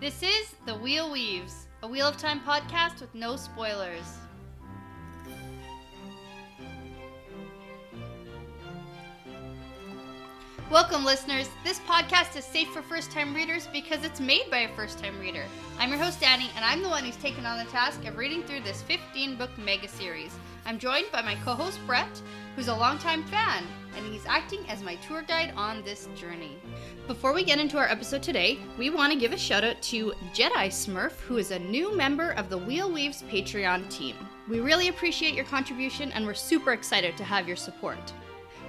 This is The Wheel Weaves, a Wheel of Time podcast with no spoilers. Welcome, listeners. This podcast is safe for first-time readers because it's made by a first-time reader. I'm your host, Dani, and I'm the one who's taken on the task of reading through this 15-book mega-series. I'm joined by my co-host, Brett, who's a longtime fan, and he's acting as my tour guide on this journey. Before we get into our episode today, we want to give a shout-out to Jedi Smurf, who is a new member of the Wheel Weaves Patreon team. We really appreciate your contribution, and we're super excited to have your support.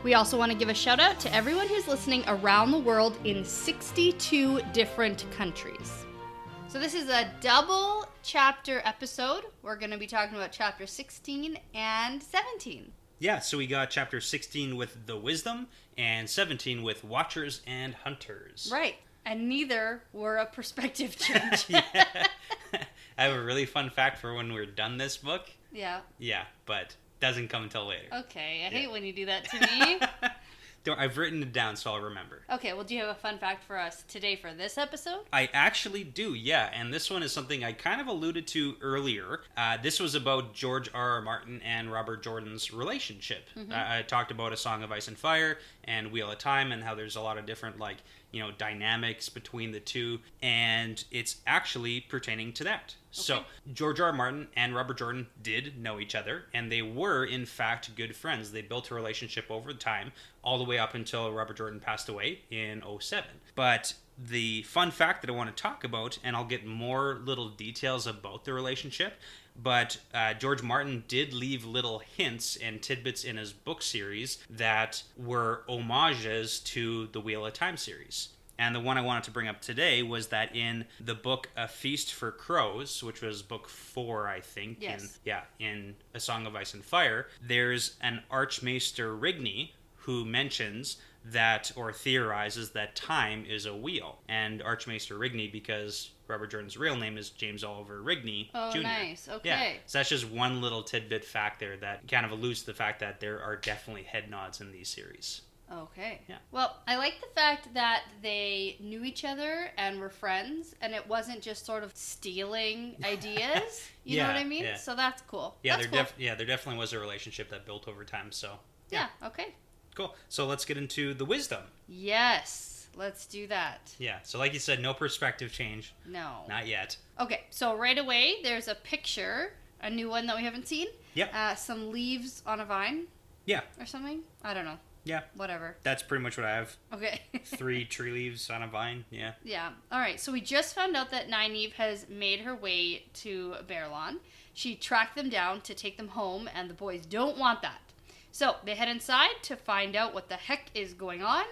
We also want to give a shout out to everyone who's listening around the world in 62 different countries. So this is a double chapter episode. We're going to be talking about chapter 16 and 17. Yeah, so we got chapter 16 with the wisdom and 17 with watchers and hunters. Right. And neither were a perspective change. Yeah. I have a really fun fact for when we're done this book. Yeah. Yeah, but doesn't come until later. Okay, I hate when you do that to me. I've written it down so I'll remember. Okay, well, do you have a fun fact for us today for this episode? I actually do, yeah. And this one is something I kind of alluded to earlier. This was about George R.R. Martin and Robert Jordan's relationship. Mm-hmm. I talked about A Song of Ice and Fire and Wheel of Time and how there's a lot of different, dynamics between the two. And it's actually pertaining to that. Okay. So, George R.R. Martin and Robert Jordan did know each other, and they were, in fact, good friends. They built a relationship over time, all the way up until Robert Jordan passed away in 2007. But the fun fact that I want to talk about, and I'll get more little details about the relationship, but George Martin did leave little hints and tidbits in his book series that were homages to the Wheel of Time series. And the one I wanted to bring up today was that in the book A Feast for Crows, which was book 4, I think, yes. in A Song of Ice and Fire, there's an Archmaester Rigney who mentions that, or theorizes that time is a wheel. And Archmaester Rigney, because Robert Jordan's real name is James Oliver Rigney Jr. Oh, nice. Okay. Yeah. So that's just one little tidbit fact there that kind of alludes to the fact that there are definitely head nods in these series. Okay. Yeah. Well, I like the fact that they knew each other and were friends, and it wasn't just sort of stealing ideas. You know what I mean? Yeah. So that's cool. Yeah, that's there definitely was a relationship that built over time. So yeah. Okay. Cool. So let's get into the wisdom. Yes. Let's do that. Yeah. So like you said, no perspective change. No. Not yet. Okay. So right away, there's a picture, a new one that we haven't seen. Yep. Some leaves on a vine. Yeah. Or something. I don't know. Yeah. Whatever. That's pretty much what I have. Okay. 3 tree leaves on a vine. Yeah. Yeah. All right. So we just found out that Nynaeve has made her way to Baerlon. She tracked them down to take them home, and the boys don't want that. So they head inside to find out what the heck is going on.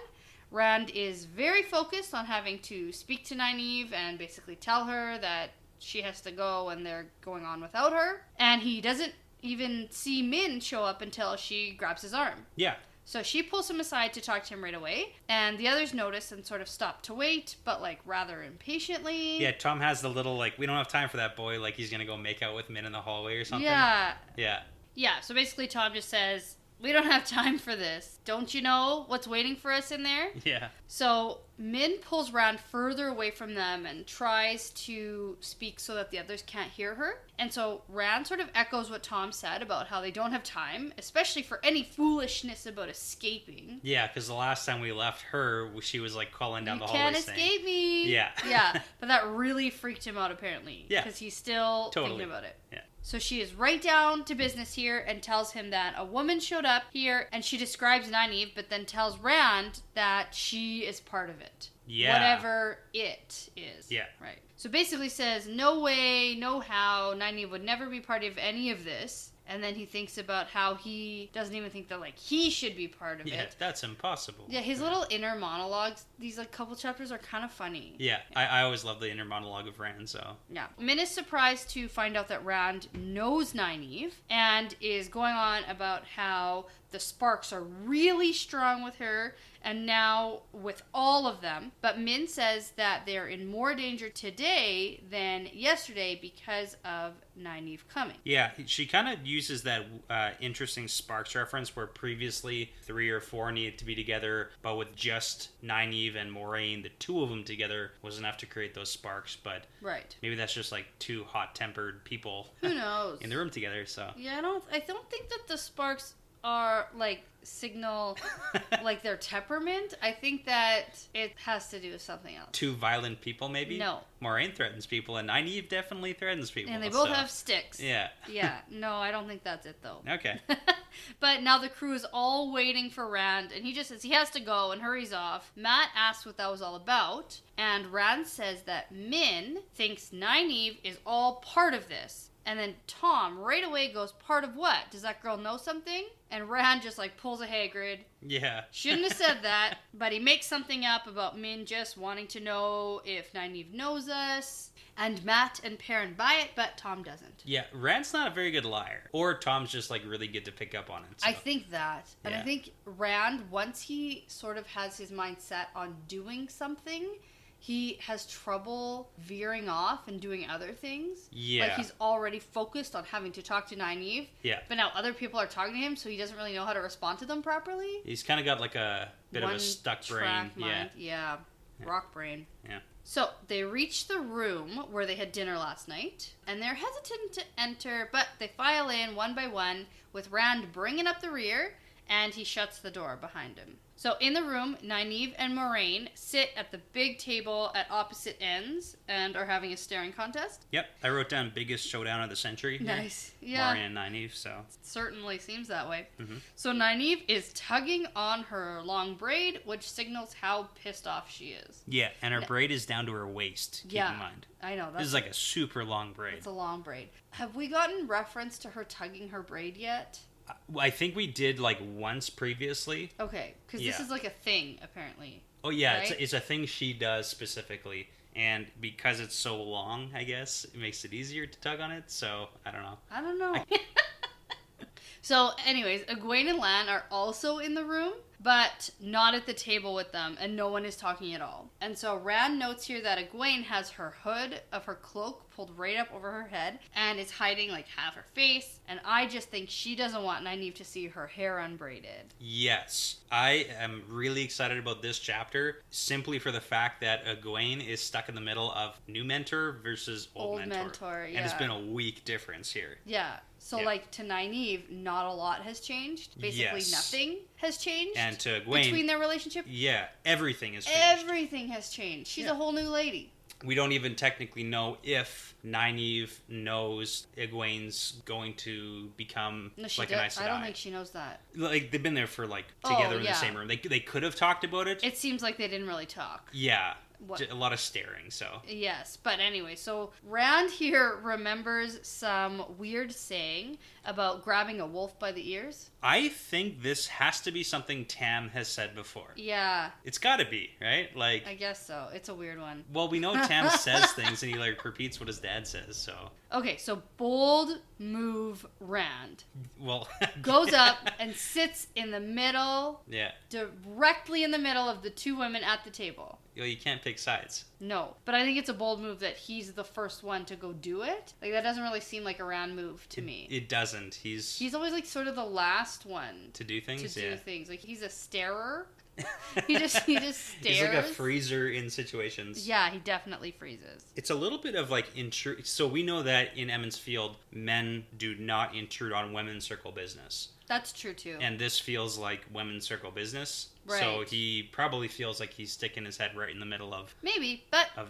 Rand is very focused on having to speak to Nynaeve and basically tell her that she has to go and they're going on without her. And he doesn't even see Min show up until she grabs his arm. Yeah. So she pulls him aside to talk to him right away, and the others notice and sort of stop to wait, but rather impatiently. Yeah, Tom has the little we don't have time for that boy, he's gonna go make out with Min in the hallway or something. Yeah. Yeah. Yeah, so basically Tom just says, "We don't have time for this. Don't you know what's waiting for us in there?" Yeah. So Min pulls Rand further away from them and tries to speak so that the others can't hear her. And so Rand sort of echoes what Tom said about how they don't have time, especially for any foolishness about escaping. Yeah, because the last time we left her, she was calling down the hallway saying, "You can't escape me." Yeah. Yeah, but that really freaked him out apparently. Yeah. Because he's still totally thinking about it. Yeah. So she is right down to business here and tells him that a woman showed up here, and she describes Nynaeve, but then tells Rand that she is part of it. Yeah. Whatever it is. Yeah. Right. So basically says, no way, no how, Nynaeve would never be part of any of this. And then he thinks about how he doesn't even think that, he should be part of it. Yeah, that's impossible. Yeah, his little inner monologues, these, couple chapters are kind of funny. Yeah, I always love the inner monologue of Rand, so... Yeah. Min is surprised to find out that Rand knows Nynaeve and is going on about how the sparks are really strong with her and now with all of them. But Min says that they're in more danger today than yesterday because of Nynaeve coming. Yeah, she kind of uses that interesting Sparks reference where previously 3 or 4 needed to be together, but with just Nynaeve and Moiraine, the 2 of them together was enough to create those sparks. But right. maybe that's just like 2 hot-tempered people. Who knows? In the room together. So yeah, I don't think that the sparks are like signal like their temperament. I think that it has to do with something else. 2 violent people, maybe? No. Moiraine threatens people, and Nynaeve definitely threatens people. And they both have sticks. Yeah. Yeah. No, I don't think that's it, though. Okay. But now the crew is all waiting for Rand, and he just says he has to go and hurries off. Matt asks what that was all about, and Rand says that Min thinks Nynaeve is all part of this. And then Tom right away goes, part of what? Does that girl know something? And Rand just like pulls a Hagrid. Yeah. Shouldn't have said that, but he makes something up about Min just wanting to know if Nynaeve knows us. And Matt and Perrin buy it, but Tom doesn't. Yeah, Rand's not a very good liar. Or Tom's just like really good to pick up on it. So. I think that. And I think Rand, once he sort of has his mind set on doing something, he has trouble veering off and doing other things. Yeah. Like he's already focused on having to talk to Nynaeve. Yeah. But now other people are talking to him, so he doesn't really know how to respond to them properly. He's kind of got like a bit of a stuck brain. Mind. Yeah. Rock brain. Yeah. So they reach the room where they had dinner last night, and they're hesitant to enter, but they file in one by one with Rand bringing up the rear, and he shuts the door behind him. So in the room, Nynaeve and Moiraine sit at the big table at opposite ends and are having a staring contest. Yep, I wrote down biggest showdown of the century. Nice, yeah. Moiraine and Nynaeve, so. Certainly seems that way. Mm-hmm. So Nynaeve is tugging on her long braid, which signals how pissed off she is. Yeah, and her braid is down to her waist, keep in mind. I know. This is like a super long braid. It's a long braid. Have we gotten reference to her tugging her braid yet? I think we did like once previously. Okay, because this is like a thing, apparently. Oh yeah, right? it's a thing she does specifically, and because it's so long, I guess it makes it easier to tug on it. So I don't know. So, anyways, Egwene and Lan are also in the room, but not at the table with them, and no one is talking at all. And so Rand notes here that Egwene has her hood of her cloak pulled right up over her head and is hiding like half her face, and I just think she doesn't want Nynaeve to see her hair unbraided. Yes, I am really excited about this chapter simply for the fact that Egwene is stuck in the middle of new mentor versus old mentor. Yeah. And it's been a week difference here. Yeah. So, like, to Nynaeve, not a lot has changed. Basically, nothing has changed. And to Egwene, between their relationship. Yeah, everything has changed. Everything has changed. She's a whole new lady. We don't even technically know if Nynaeve knows Egwene's going to become an Aes Sedai. I don't think she knows that. Like, they've been there for, like, together in the same room. They could have talked about it. It seems like they didn't really talk. Yeah. A lot of staring, so. Yes, but anyway, so Rand here remembers some weird saying about grabbing a wolf by the ears. I think this has to be something Tam has said before. Yeah. It's gotta be, right? Like, I guess so. It's a weird one. Well, we know Tam says things and he, like, repeats what his dad says, so. Okay, so bold move Rand. Well. Goes up and sits in the middle. Yeah. Directly in the middle of the 2 women at the table. You can't pick sides. No, but I think it's a bold move that he's the first one to go do it. Like, that doesn't really seem like a Rand move to me. It doesn't. He's always like sort of the last one to do things. Like, he's a starer. he just stares. He's like a freezer in situations. Yeah, he definitely freezes. It's a little bit of like intrude. So we know that in Emond's Field, men do not intrude on women's circle business. That's true too. And this feels like women's circle business. Right. So he probably feels like he's sticking his head right in the middle of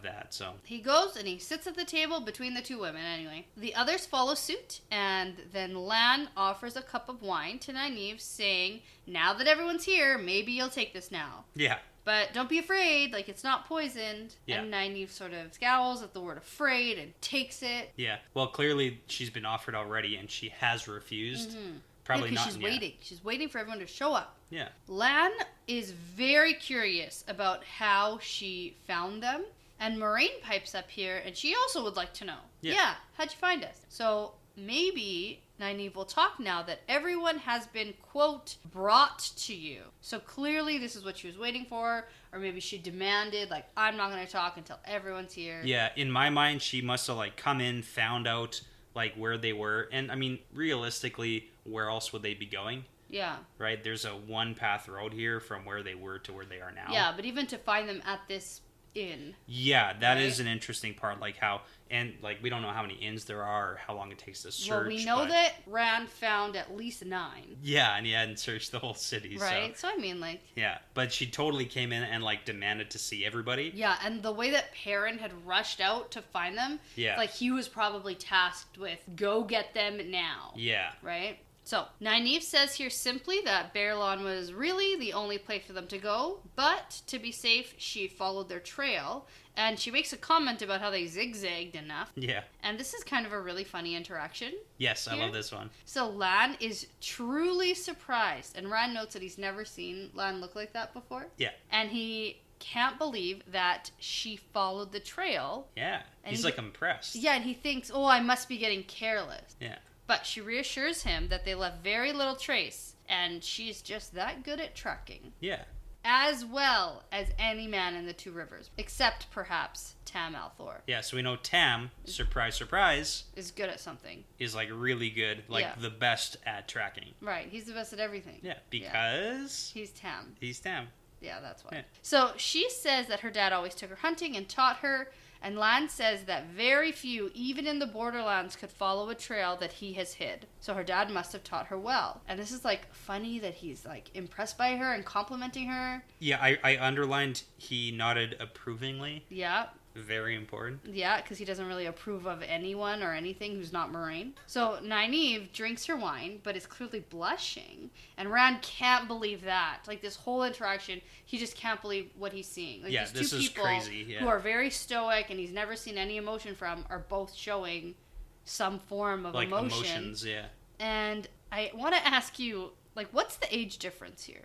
that. So he goes and he sits at the table between the 2 women anyway. The others follow suit, and then Lan offers a cup of wine to Nynaeve, saying, "Now that everyone's here, maybe you'll take this now." Yeah. But don't be afraid, like, it's not poisoned. Yeah. And Nynaeve sort of scowls at the word afraid and takes it. Yeah. Well, clearly she's been offered already and she has refused. Mm-hmm. Probably not. She's waiting. She's waiting for everyone to show up. Yeah. Lan is very curious about how she found them. And Moiraine pipes up here, and she also would like to know. Yeah, how'd you find us? So maybe Nynaeve will talk now that everyone has been, quote, brought to you. So clearly this is what she was waiting for. Or maybe she demanded, like, I'm not going to talk until everyone's here. Yeah, in my mind, she must have, like, come in, found out like where they were. And I mean, realistically, where else would they be going? Yeah. Right? There's a one path road here from where they were to where they are now. Yeah, but even to find them at this inn. Yeah, that is an interesting part. Like how, and like we don't know how many inns there are or how long it takes to search. Well, we know that Rand found at least 9. Yeah, and he hadn't searched the whole city. Right? So I mean, like... Yeah, but she totally came in and like demanded to see everybody. Yeah, and the way that Perrin had rushed out to find them, like he was probably tasked with, go get them now. Yeah. Right? So, Nynaeve says here simply that Baerlon was really the only place for them to go, but to be safe, she followed their trail, and she makes a comment about how they zigzagged enough. Yeah. And this is kind of a really funny interaction. Yes, I love this one. So, Lan is truly surprised, and Rand notes that he's never seen Lan look like that before. Yeah. And he can't believe that she followed the trail. Yeah. He's like impressed. Yeah, and he thinks, oh, I must be getting careless. Yeah. But she reassures him that they left very little trace, and she's just that good at tracking. Yeah. As well as any man in the Two Rivers, except perhaps Tam Althor. Yeah, so we know Tam, surprise, surprise, is good at something. Is like really good, like the best at tracking. Right, he's the best at everything. Yeah, because... He's Tam. He's Tam. Yeah, that's why. Yeah. So she says that her dad always took her hunting and taught her. And Lan says that very few, even in the borderlands, could follow a trail that he has hid. So her dad must have taught her well. And this is, like, funny that he's, like, impressed by her and complimenting her. Yeah, I underlined he nodded approvingly. Yeah. Very important. Yeah, because he doesn't really approve of anyone or anything who's not Moiraine. So Nynaeve drinks her wine, but is clearly blushing. And Rand can't believe that. Like, this whole interaction, he just can't believe what he's seeing. Like, these this two is people crazy. who are very stoic and he's never seen any emotion from are both showing some form of emotion. Emotions, yeah. And I want to ask you, like, what's the age difference here?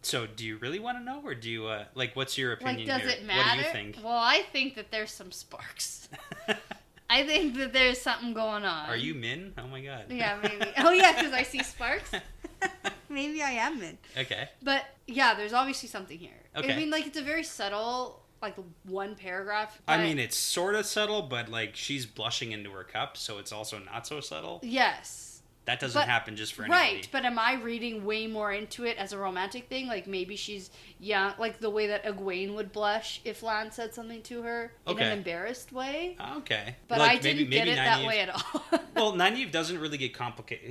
So do you really want to know, or do you, like, what's your opinion here? Like, does it matter? What do you think? Well, I think that there's some sparks. I think that there's something going on. Are you Min? Oh my god. Yeah, maybe. Oh yeah, because I see sparks. Maybe I am Min. Okay. But, yeah, there's obviously something here. Okay. I mean, like, it's a very subtle, like, one paragraph. I mean, it's sort of subtle, but, like, she's blushing into her cup, so it's also not so subtle. Yes. That doesn't happen just for anybody. Right, but am I reading way more into it as a romantic thing? Like, maybe she's young, like the way that Egwene would blush if Lan said something to her in an embarrassed way. Okay. But like, I didn't get it that way at all. Well, Nynaeve doesn't really get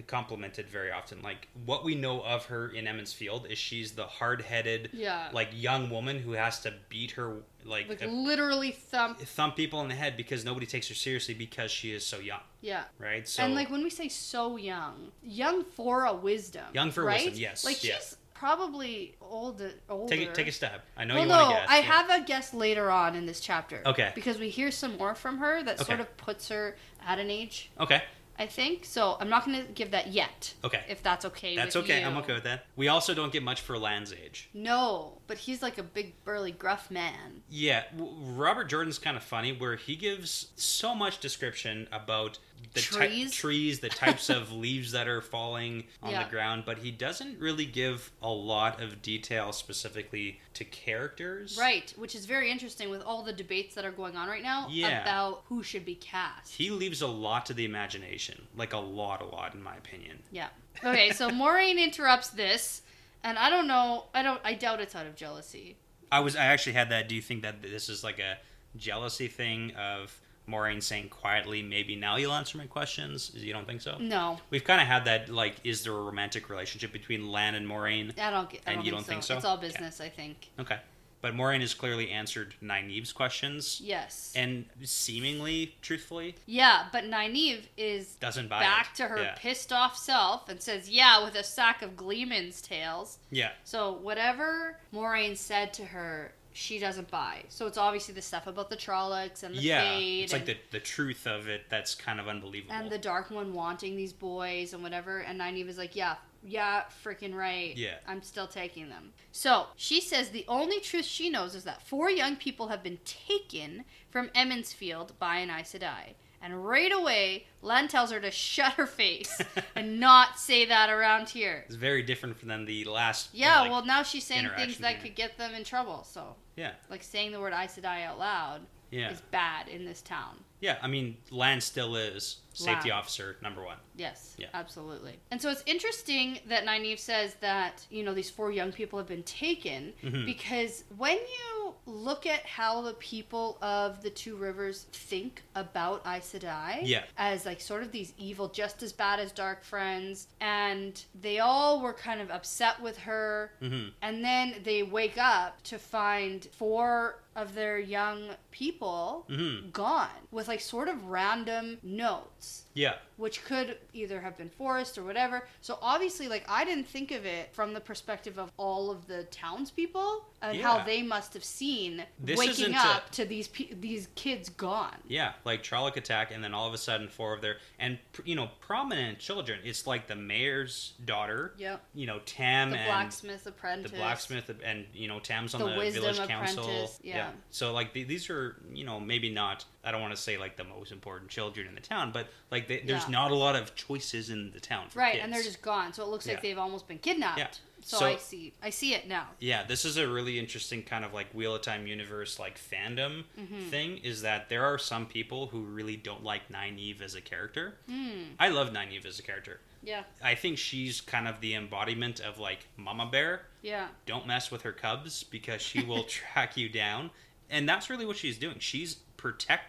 complimented very often. Like, what we know of her in Emond's Field is she's the hard-headed, like, young woman who has to beat her, like literally thump people in the head because nobody takes her seriously because she is so young. Yeah. Right? So, and, like, when we say so young for a wisdom. Young for right? wisdom, yes. Like, she's probably older. Take a stab. I know you want to guess. I have a guess later on in this chapter. Okay. Because we hear some more from her that sort of puts her at an age. Okay. I think. So I'm not going to give that yet. Okay. If that's okay with you. That's okay. I'm okay with that. We also don't get much for Lan's age. No, but he's like a big, burly, gruff man. Yeah. Robert Jordan's kind of funny where he gives so much description about the trees, the types of leaves that are falling on the ground, but he doesn't really give a lot of detail specifically to characters. Right, which is very interesting with all the debates that are going on right now about who should be cast. He leaves a lot to the imagination, like a lot in my opinion. Yeah. Okay, so Moiraine interrupts this, and I don't know, I doubt it's out of jealousy. I actually had that. Do you think that this is like a jealousy thing of Moiraine saying quietly, maybe now you'll answer my questions? You don't think so? No. We've kind of had that, like, is there a romantic relationship between Lan and Moiraine? I don't think so. It's all business, I think. Okay. But Moiraine has clearly answered Nynaeve's questions. Yes. And seemingly truthfully. Yeah, but Nynaeve doesn't buy back to her pissed off self and says, yeah, with a sack of Gleeman's tails. Yeah. So whatever Moiraine said to her, she doesn't buy. So it's obviously the stuff about the Trollocs and the Fade. It's like the truth of it that's kind of unbelievable. And the Dark One wanting these boys and whatever. And Nynaeve is like, yeah, freaking right. Yeah. I'm still taking them. So she says the only truth she knows is that 4 young people have been taken from Emond's Field by an Aes Sedai. And right away, Lan tells her to shut her face and not say that around here. It's very different than the last. Yeah, well, now she's saying things that could get them in trouble. So, yeah, like saying the word Aes Sedai out loud. is bad in this town. Yeah, I mean, Lan still is safety Lan. officer number 1. Yes, Yeah. absolutely. And so it's interesting that Nynaeve says that, these 4 young people have been taken because when you look at how the people of the Two Rivers think about Aes Sedai as like sort of these evil, just as bad as Dark Friends, and they all were kind of upset with her, and then they wake up to find 4 of their young people gone with like sort of random notes. Yeah. Which could either have been forced or whatever. So obviously, like, I didn't think of it from the perspective of all of the townspeople and how they must have seen waking up to these kids gone. Yeah, like Trolloc attack, and then all of a sudden 4 of their, and prominent children. It's like the mayor's daughter. Yep. Tam the and blacksmith apprentice. The blacksmith and Tam's on the the wisdom village council. apprentice. Yeah. So like these are maybe not. I don't want to say like the most important children in the town, but like there's not a lot of choices in the town for kids. And they're just gone. So it looks like they've almost been kidnapped. Yeah. So I see it now. Yeah, this is a really interesting kind of like Wheel of Time universe like fandom thing, is that there are some people who really don't like Nynaeve as a character. I love Nynaeve as a character. Yeah. I think she's kind of the embodiment of like Mama Bear. Yeah. Don't mess with her cubs because she will track you down. And that's really what she's doing. She's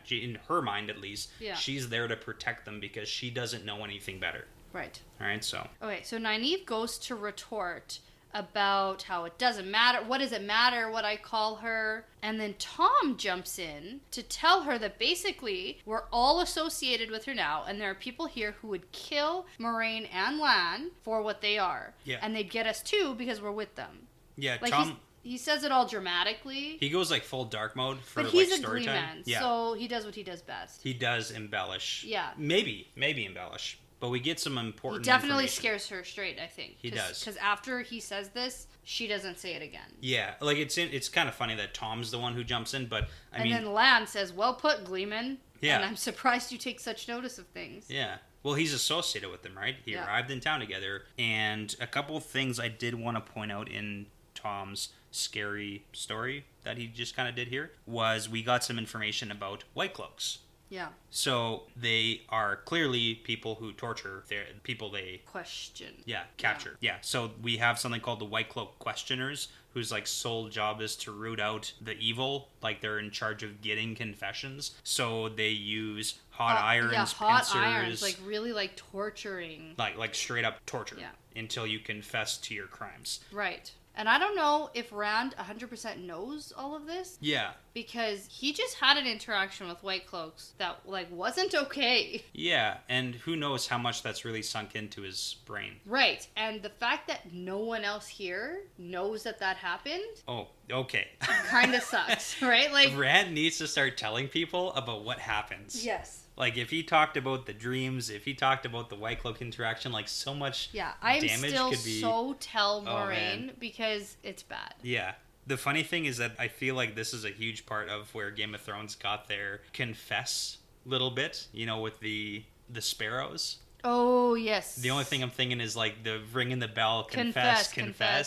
in her mind at least, she's there to protect them because she doesn't know anything better. Right. All right, so. Okay, so Nynaeve goes to retort about how it doesn't matter. What does it matter what I call her? And then Tom jumps in to tell her that basically we're all associated with her now, and there are people here who would kill Moiraine and Lan for what they are. Yeah. And they'd get us too because we're with them. Yeah, like Tom... He says it all dramatically. He goes like full dark mode for but like he's story a time. man, so he does what he does best. He does embellish. Yeah. Maybe embellish. But we get some important He definitely scares her straight, I think. He does. Because after he says this, she doesn't say it again. Yeah, like it's kind of funny that Tom's the one who jumps in, but I mean... And then Lan says, well put, Gleeman. Yeah. And I'm surprised you take such notice of things. Yeah. Well, he's associated with them, right? He arrived in town together. And a couple of things I did want to point out in Tom's scary story that he just kind of did here was we got some information about White Cloaks. Yeah. So they are clearly people who torture people they question. Yeah, capture. Yeah. So we have something called the White Cloak Questioners, whose like sole job is to root out the evil. Like they're in charge of getting confessions. So they use hot irons, pincers, irons, like really like torturing. Like straight up torture. Yeah. Until you confess to your crimes. Right. And I don't know if Rand 100% knows all of this. Yeah. Because he just had an interaction with White Cloaks that, like, wasn't okay. Yeah, and who knows how much that's really sunk into his brain. Right, and the fact that no one else here knows that happened... Oh, okay. Kind of sucks, right? Like Rand needs to start telling people about what happens. Yes. Like, if he talked about the dreams, if he talked about the White Cloak interaction, like, so much I'm damage still could be... so tell Moiraine because it's bad. Yeah. The funny thing is that I feel like this is a huge part of where Game of Thrones got their confess little bit, with the sparrows. Oh, yes. The only thing I'm thinking is like the ringing the bell, confess.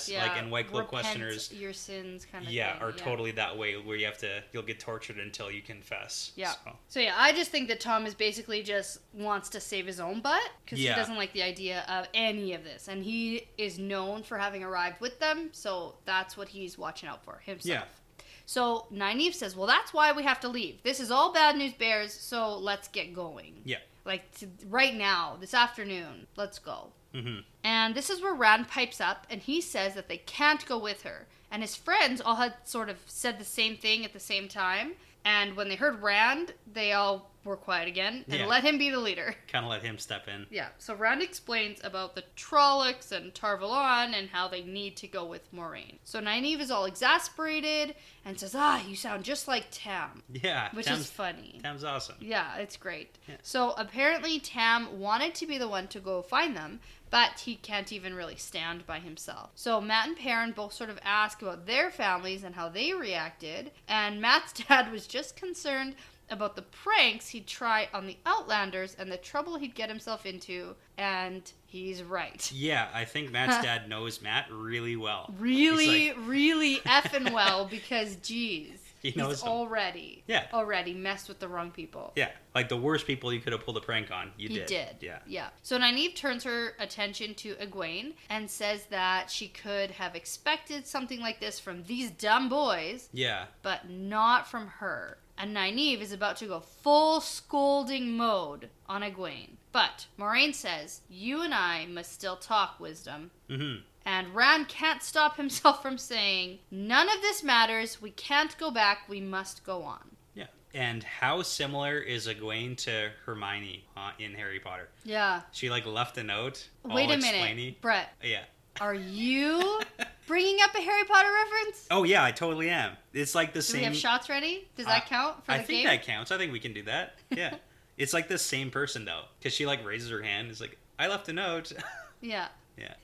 Yeah. Like in White Cloak Repent Questioners. your sins kind of thing. Yeah, totally that way where you'll get tortured until you confess. Yeah. So I just think that Tom is basically just wants to save his own butt because he doesn't like the idea of any of this. And he is known for having arrived with them, so that's what he's watching out for himself. Yeah. So Nynaeve says, well, that's why we have to leave. This is all bad news bears, so let's get going. Yeah. Like, right now, this afternoon, let's go. Mm-hmm. And this is where Rand pipes up, and he says that they can't go with her. And his friends all had sort of said the same thing at the same time. And when they heard Rand, they all were quiet again and let him be the leader. Kind of let him step in. Yeah. So Rand explains about the Trollocs and Tarvalon and how they need to go with Moiraine. So Nynaeve is all exasperated and says, you sound just like Tam. Yeah. Which is funny. Tam's awesome. Yeah, it's great. Yeah. So apparently Tam wanted to be the one to go find them, but he can't even really stand by himself. So Matt and Perrin both sort of ask about their families and how they reacted, and Matt's dad was just concerned about the pranks he'd try on the Outlanders and the trouble he'd get himself into, and he's right. Yeah, I think Matt's dad knows Matt really well. Really effing well, because geez. He knows them. already messed with the wrong people. Yeah, like the worst people you could have pulled a prank on, he did. Yeah. So Nynaeve turns her attention to Egwene and says that she could have expected something like this from these dumb boys. Yeah. But not from her. And Nynaeve is about to go full scolding mode on Egwene. But Moiraine says, you and I must still talk, Wisdom. Mm-hmm. And Rand can't stop himself from saying, none of this matters. We can't go back. We must go on. Yeah. And how similar is Egwene to Hermione in Harry Potter? Yeah. She, like, left a note. Wait a minute. Brett. Yeah. Are you bringing up a Harry Potter reference? Oh, yeah, I totally am. It's like the same... Do we have shots ready? Does that count for the game? I think that counts. I think we can do that. Yeah. It's like the same person, though. Because she, like, raises her hand. It's like, I left a note. Yeah. Yeah.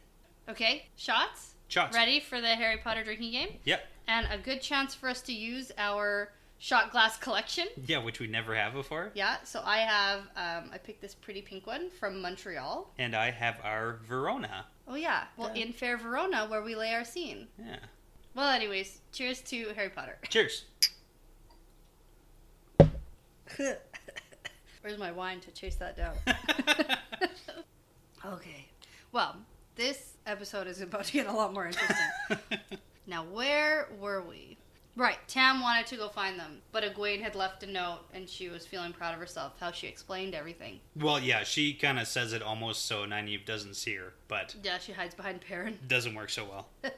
Okay, shots? Shots. Ready for the Harry Potter drinking game? Yep. And a good chance for us to use our shot glass collection. Yeah, which we never have before. Yeah, so I have, I picked this pretty pink one from Montreal. And I have our Verona. Oh, yeah. Well, in fair Verona, where we lay our scene. Yeah. Well, anyways, cheers to Harry Potter. Cheers. Where's my wine to chase that down? Okay. Well, this episode is about to get a lot more interesting. Now, where were we? Right, Tam wanted to go find them, but Egwene had left a note, and she was feeling proud of herself, how she explained everything. Well, yeah, she kind of says it almost so Nynaeve doesn't see her, but... Yeah, she hides behind Perrin. Doesn't work so well.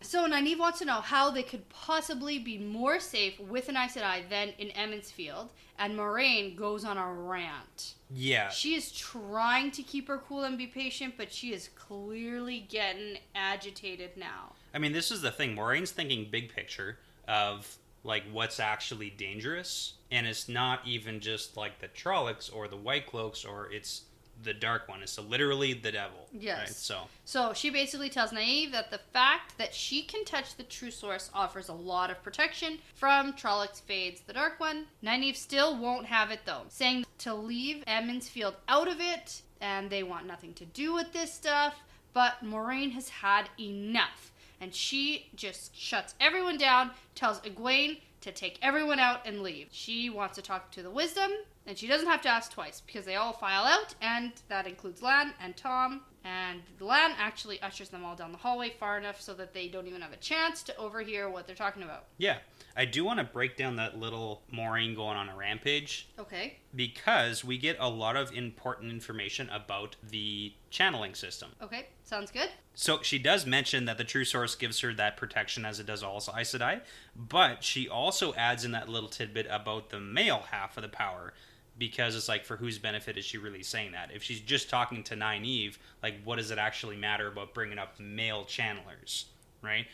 So Nynaeve wants to know how they could possibly be more safe with an Aes Sedai than in Emmonsfield, and Moiraine goes on a rant. Yeah. She is trying to keep her cool and be patient, but she is clearly getting agitated now. I mean, this is the thing. Moraine's thinking big picture of, like, what's actually dangerous, and it's not even just, like, the Trollocs or the White Cloaks, or it's the Dark One. It's literally the devil. Yes. Right? So she basically tells Nynaeve that the fact that she can touch the true source offers a lot of protection from Trollocs Fades the Dark One. Nynaeve still won't have it, though, saying to leave Emmonsfield out of it, and they want nothing to do with this stuff, but Moiraine has had enough. And she just shuts everyone down, tells Egwene to take everyone out and leave. She wants to talk to the Wisdom, and she doesn't have to ask twice, because they all file out, and that includes Lan and Tom. And Lan actually ushers them all down the hallway far enough so that they don't even have a chance to overhear what they're talking about. Yeah. I do want to break down that little Moiraine going on a rampage. Okay. Because we get a lot of important information about the channeling system. Okay, sounds good. So she does mention that the true source gives her that protection as it does all Aes Sedai, but she also adds in that little tidbit about the male half of the power, because it's like, for whose benefit is she really saying that? If she's just talking to Nynaeve, like, what does it actually matter about bringing up male channelers, right?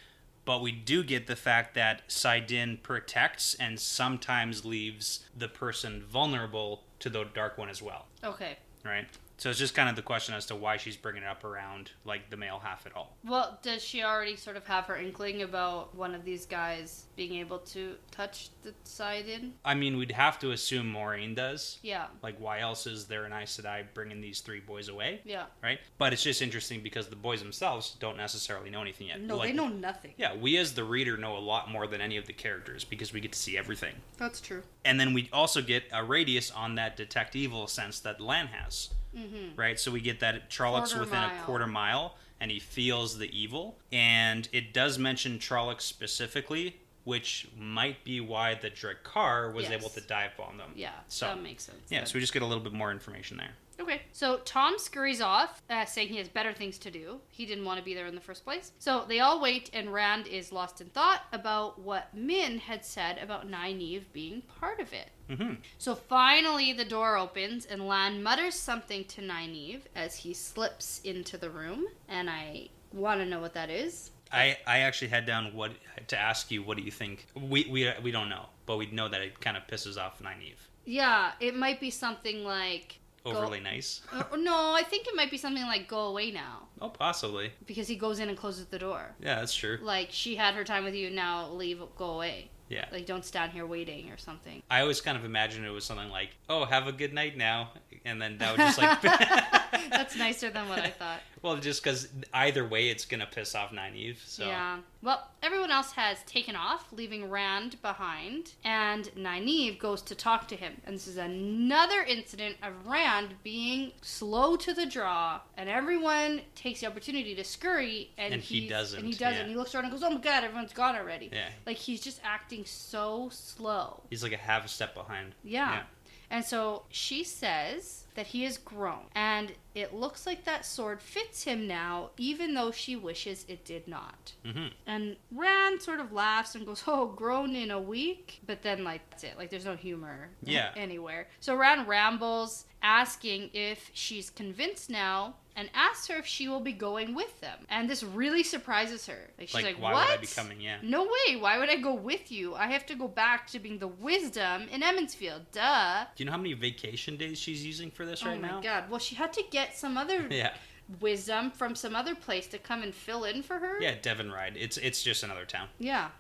But we do get the fact that Saidin protects and sometimes leaves the person vulnerable to the Dark One as well. Okay. Right? So it's just kind of the question as to why she's bringing it up around, like, the male half at all. Well, does she already sort of have her inkling about one of these guys being able to touch the Saidin? I mean, we'd have to assume Moiraine does. Yeah. Like, why else is there an Aes Sedai bringing these three boys away? Yeah. Right? But it's just interesting because the boys themselves don't necessarily know anything yet. No, like, they know nothing. Yeah, we as the reader know a lot more than any of the characters because we get to see everything. That's true. And then we also get a radius on that detect evil sense that Lan has. Mm-hmm. Right? So we get that Trollocs within a quarter mile, and he feels the evil. And it does mention Trollocs specifically, which might be why the Drakkar was able to dive bomb them. Yeah, so that makes sense. Yeah, so we just get a little bit more information there. Okay, so Tom scurries off, saying he has better things to do. He didn't want to be there in the first place. So they all wait, and Rand is lost in thought about what Min had said about Nynaeve being part of it. Mm-hmm. So finally the door opens, and Lan mutters something to Nynaeve as he slips into the room, and I want to know what that is. I actually had down to ask you, what do you think? We don't know, but we know that it kind of pisses off Nynaeve. Yeah, it might be something like... Overly nice? No, I think it might be something like, go away now. Oh, possibly. Because he goes in and closes the door. Yeah, that's true. Like, she had her time with you, now leave, go away. Yeah. Like, don't stand here waiting or something. I always kind of imagined it was something like, oh, have a good night now. And then that would just like... That's nicer than what I thought. Well, just because either way, it's going to piss off Nynaeve. So. Yeah. Well, everyone else has taken off, leaving Rand behind, and Nynaeve goes to talk to him. And this is another incident of Rand being slow to the draw, and everyone takes the opportunity to scurry, and he doesn't. And he doesn't. And he looks around and goes, "Oh my god, everyone's gone already." Yeah. Like, he's just acting so slow. He's like a half a step behind. Yeah. And so she says that he has grown, and it looks like that sword fits him now, even though she wishes it did not. Mm-hmm. And Rand sort of laughs and goes, "Oh, grown in a week?" But then, like, that's it. Like, there's no humor anywhere. So Rand rambles, asking if she's convinced now, and asks her if she will be going with them. And this really surprises her. Like, she's like, why what? would I be coming? Yeah. No way. Why would I go with you? I have to go back to being the wisdom in Emmonsfield. Duh. Do you know how many vacation days she's using for this right now? Oh my god. Well, she had to get some other wisdom from some other place to come and fill in for her. Yeah, Devon Ride. It's just another town. Yeah.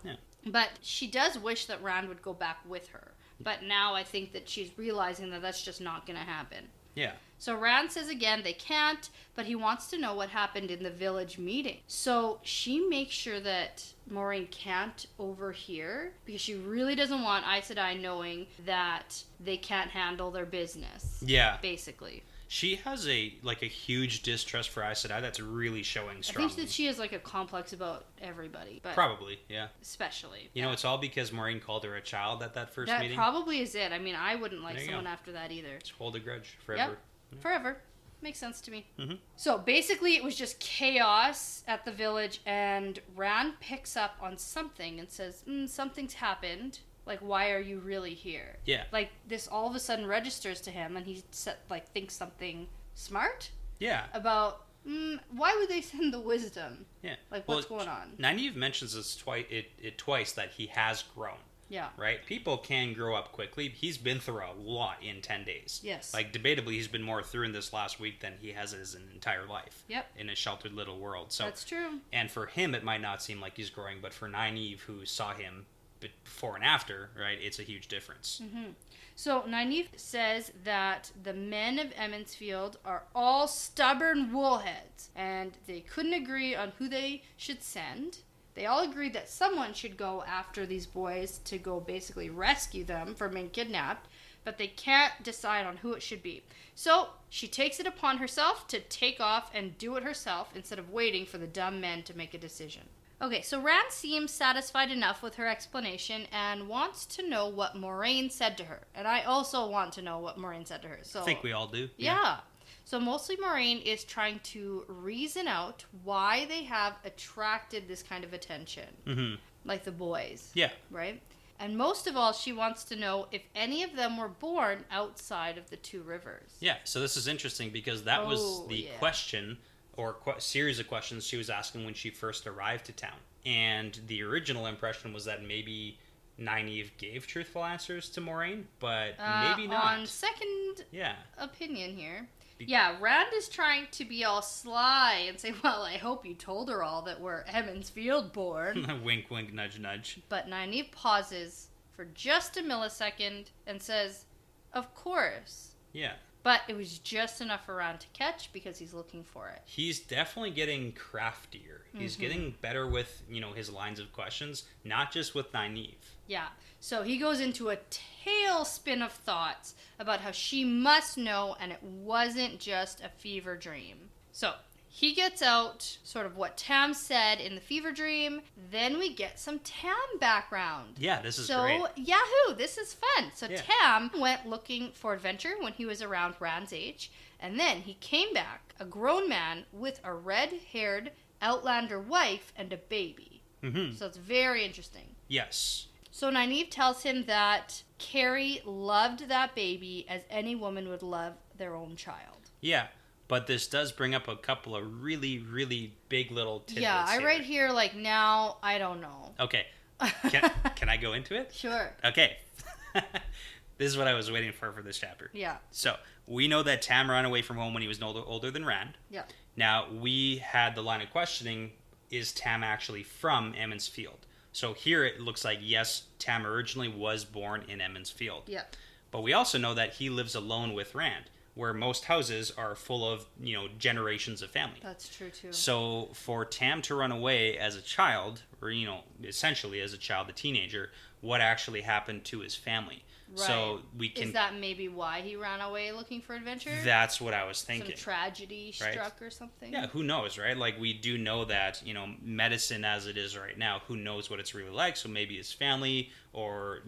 But she does wish that Rand would go back with her. But now I think that she's realizing that that's just not going to happen. Yeah. So Rand says again they can't, but he wants to know what happened in the village meeting. So she makes sure that Moiraine can't overhear, because she really doesn't want Aes Sedai knowing that they can't handle their business. Yeah. Basically. She has a huge distrust for Aes Sedai that's really showing strongly. I think that she has like a complex about everybody. But probably, yeah. Especially. You know, it's all because Moiraine called her a child at that first meeting. That probably is it. I mean, I wouldn't like someone after that either. Just hold a grudge forever. Yep. Yeah. Forever. Makes sense to me. Mm-hmm. So basically it was just chaos at the village, and Rand picks up on something and says, something's happened. Like, why are you really here? Yeah. Like, this all of a sudden registers to him, and he thinks something smart? Yeah. About, why would they send the wisdom? Yeah. Like, what's going on? Nynaeve mentions this twice, that he has grown. Yeah. Right? People can grow up quickly. He's been through a lot in 10 days. Yes. Like, debatably, he's been more through in this last week than he has his entire life. Yep. In a sheltered little world. So that's true. And for him, it might not seem like he's growing, but for Nynaeve, who saw him before and after, right, it's a huge difference. Mm-hmm. So Nynaeve says that the men of Emmonsfield are all stubborn woolheads, and they couldn't agree on who they should send. They all agreed that someone should go after these boys to go basically rescue them from being kidnapped, but they can't decide on who it should be. So she takes it upon herself to take off and do it herself instead of waiting for the dumb men to make a decision. Okay, so Rand seems satisfied enough with her explanation and wants to know what Moiraine said to her. And I also want to know what Moiraine said to her. So I think we all do. Yeah. So mostly Moiraine is trying to reason out why they have attracted this kind of attention. Mm-hmm. Like the boys. Yeah. Right? And most of all, she wants to know if any of them were born outside of the two rivers. Yeah, so this is interesting because that was the question or series of questions she was asking when she first arrived to town. And the original impression was that maybe Nynaeve gave truthful answers to Moiraine, but maybe not. On second opinion here. Rand is trying to be all sly and say, well, I hope you told her all that we're Emmonsfield born. Wink, wink, nudge, nudge. But Nynaeve pauses for just a millisecond and says, of course. Yeah. But it was just enough for Rand to catch because he's looking for it. He's definitely getting craftier. He's getting better with, his lines of questions, not just with Nynaeve. Yeah. So he goes into a tailspin of thoughts about how she must know and it wasn't just a fever dream. So he gets out sort of what Tam said in the fever dream. Then we get some Tam background. Yeah, this is great. So, yahoo, this is fun. So Tam went looking for adventure when he was around Rand's age. And then he came back, a grown man with a red-haired Outlander wife and a baby. Mm-hmm. So it's very interesting. Yes. So Nynaeve tells him that Carrie loved that baby as any woman would love their own child. Yeah. But this does bring up a couple of really, really big little tidbits. Yeah, I write here now, I don't know. Okay. Can I go into it? Sure. Okay. This is what I was waiting for this chapter. Yeah. So, we know that Tam ran away from home when he was older than Rand. Yeah. Now, we had the line of questioning, is Tam actually from Emmonsfield? So here it looks like, yes, Tam originally was born in Emmonsfield. Yeah. But we also know that he lives alone with Rand. where most houses are full of, generations of family. That's true too. So for Tam to run away as a child, or, essentially as a child, a teenager, what actually happened to his family? Right. So we can... Is that maybe why he ran away looking for adventure? That's what I was thinking. Some tragedy struck or something? Yeah, who knows, right? Like, we do know that, medicine as it is right now, who knows what it's really like? So maybe his family or,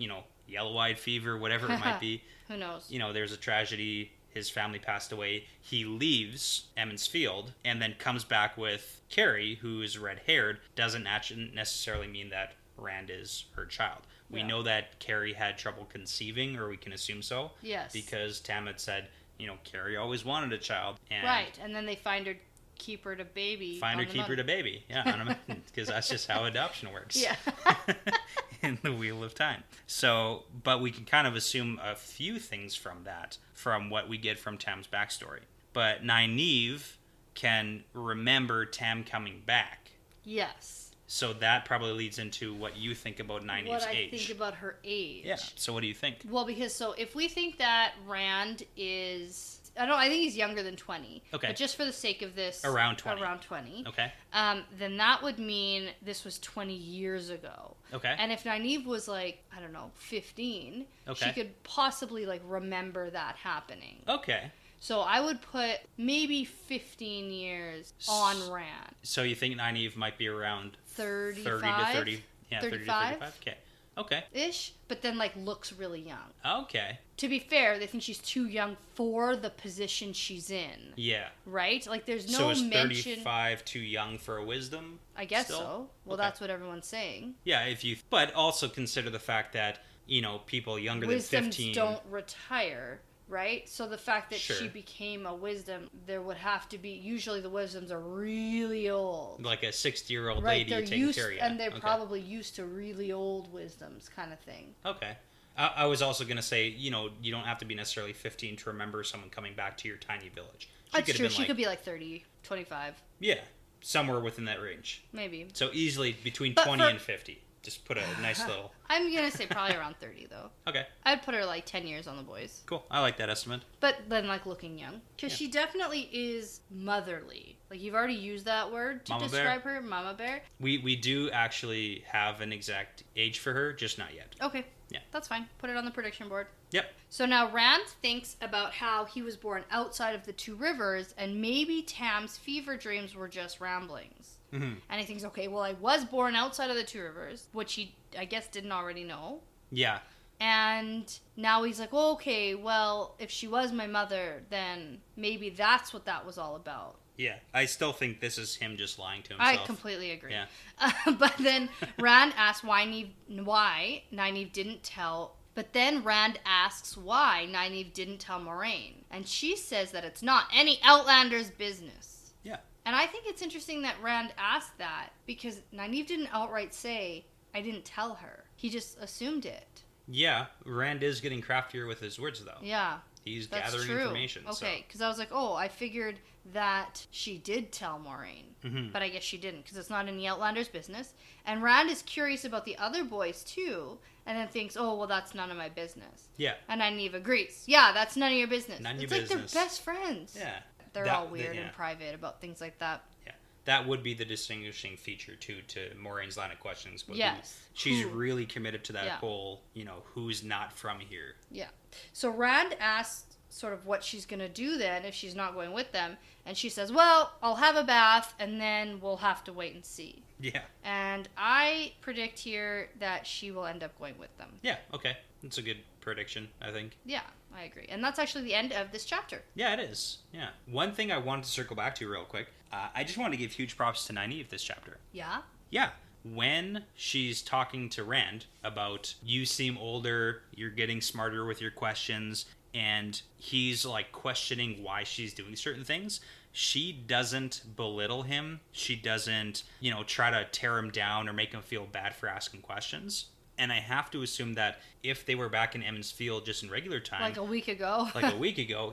yellow-eyed fever, whatever it might be. Who knows? There's a tragedy. His family passed away. He leaves Emmons Field and then comes back with Carrie, who is red-haired. Doesn't actually necessarily mean that Rand is her child. We know that Carrie had trouble conceiving, or we can assume so. Yes. Because Tam had said, Carrie always wanted a child. And right, and then they find her, keep her to baby. To baby, yeah, because that's just how adoption works. Yeah. In the Wheel of Time. So, but we can kind of assume a few things from that, from what we get from Tam's backstory. But Nynaeve can remember Tam coming back. Yes. So that probably leads into what you think about Nynaeve's age. What I think about her age. Yeah. So what do you think? Well, because if we think that Rand is, I think he's younger than 20. Okay. But just for the sake of this, around 20. Okay. Then that would mean this was 20 years ago. Okay. And if Nynaeve was 15, she could possibly remember that happening. Okay. So I would put maybe 15 years on Rand. So you think Nynaeve might be around 35? 30 to 30? Yeah, 30 to 35? Okay. Ish, but then looks really young. Okay. To be fair, they think she's too young for the position she's in. Yeah. Right? There's no so is mention... 35 too young for a wisdom? I guess still? so. Well, that's what everyone's saying. Yeah, but also consider the fact that, people younger Wisdoms than 15... don't retire. Right? So the fact that Sure. she became a wisdom, there would have to be... Usually the wisdoms are really old. Like a 60-year-old right, lady taking care of you. And they're probably used to really old wisdoms kind of thing. Okay. I was also going to say, you don't have to be necessarily 15 to remember someone coming back to your tiny village. That's true. She could be 30, 25. Yeah, somewhere within that range. Maybe. So easily between 20 and 50. Just put a nice little... I'm going to say probably around 30, though. Okay. I'd put her 10 years on the boys. Cool. I like that estimate. But then looking young. Because she definitely is motherly. You've already used that word to describe her, Mama Bear. We do actually have an exact age for her, just not yet. Okay. Yeah. That's fine. Put it on the prediction board. Yep. So now Rand thinks about how he was born outside of the two rivers, and maybe Tam's fever dreams were just ramblings. Mm-hmm. And he thinks, okay, well, I was born outside of the two rivers, which he, I guess, didn't already know. Yeah. And now he's like, oh, okay, well, if she was my mother, then maybe that's what that was all about. Yeah, I still think this is him just lying to himself. I completely agree. Yeah. But then Rand asks why Nynaeve didn't tell... But then Rand asks why Nynaeve didn't tell Moiraine. And she says that it's not any Outlander's business. Yeah. And I think it's interesting that Rand asked that, because Nynaeve didn't outright say, I didn't tell her. He just assumed it. Yeah, Rand is getting craftier with his words, though. Yeah. He's that's gathering true. information. Okay, because I was like, I figured that she did tell Moiraine. Mm-hmm. But I guess she didn't, because it's not any Outlander's business. And Rand is curious about the other boys, too, and then thinks, that's none of my business. Yeah. And Nynaeve agrees. Yeah, that's none of your business. None of your business. They're best friends. Yeah. They're all weird and private about things like that. Yeah. That would be the distinguishing feature, too, to Moraine's line of questions. But yes. She's really committed to that whole, who's not from here. Yeah. So Rand asked sort of what she's going to do then if she's not going with them. And she says, well, I'll have a bath and then we'll have to wait and see. Yeah. And I predict here that she will end up going with them. Yeah, okay. That's a good prediction, I think. Yeah, I agree. And that's actually the end of this chapter. Yeah, it is. Yeah. One thing I wanted to circle back to real quick. I just wanted to give huge props to Nynaeve this chapter. Yeah? Yeah. When she's talking to Rand about, you seem older, you're getting smarter with your questions, and he's questioning why she's doing certain things, she doesn't belittle him. She doesn't, try to tear him down or make him feel bad for asking questions. And I have to assume that if they were back in Emmons Field just in regular time... Like a week ago.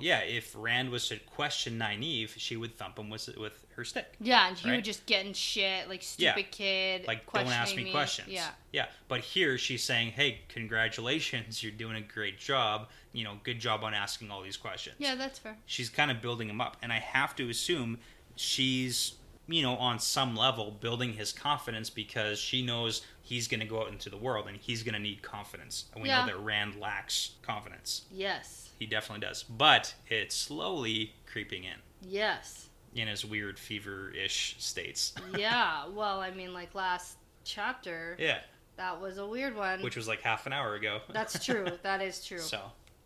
Yeah, if Rand was to question Nynaeve, she would thump him with her stick. Yeah, and he would just get in shit, like, stupid kid, like, don't ask me questions. Yeah. Yeah, but here she's saying, hey, congratulations, you're doing a great job. You know, good job on asking all these questions. Yeah, that's fair. She's kind of building him up. And I have to assume she's, you know, on some level building his confidence because she knows he's going to go out into the world and he's going to need confidence. And we know that Rand lacks confidence. Yes. He definitely does. But it's slowly creeping in. Yes. In his weird fever-ish states. Yeah. Well, I mean, like last chapter. Yeah. That was a weird one. Which was like half an hour ago. That's true. That is true. So.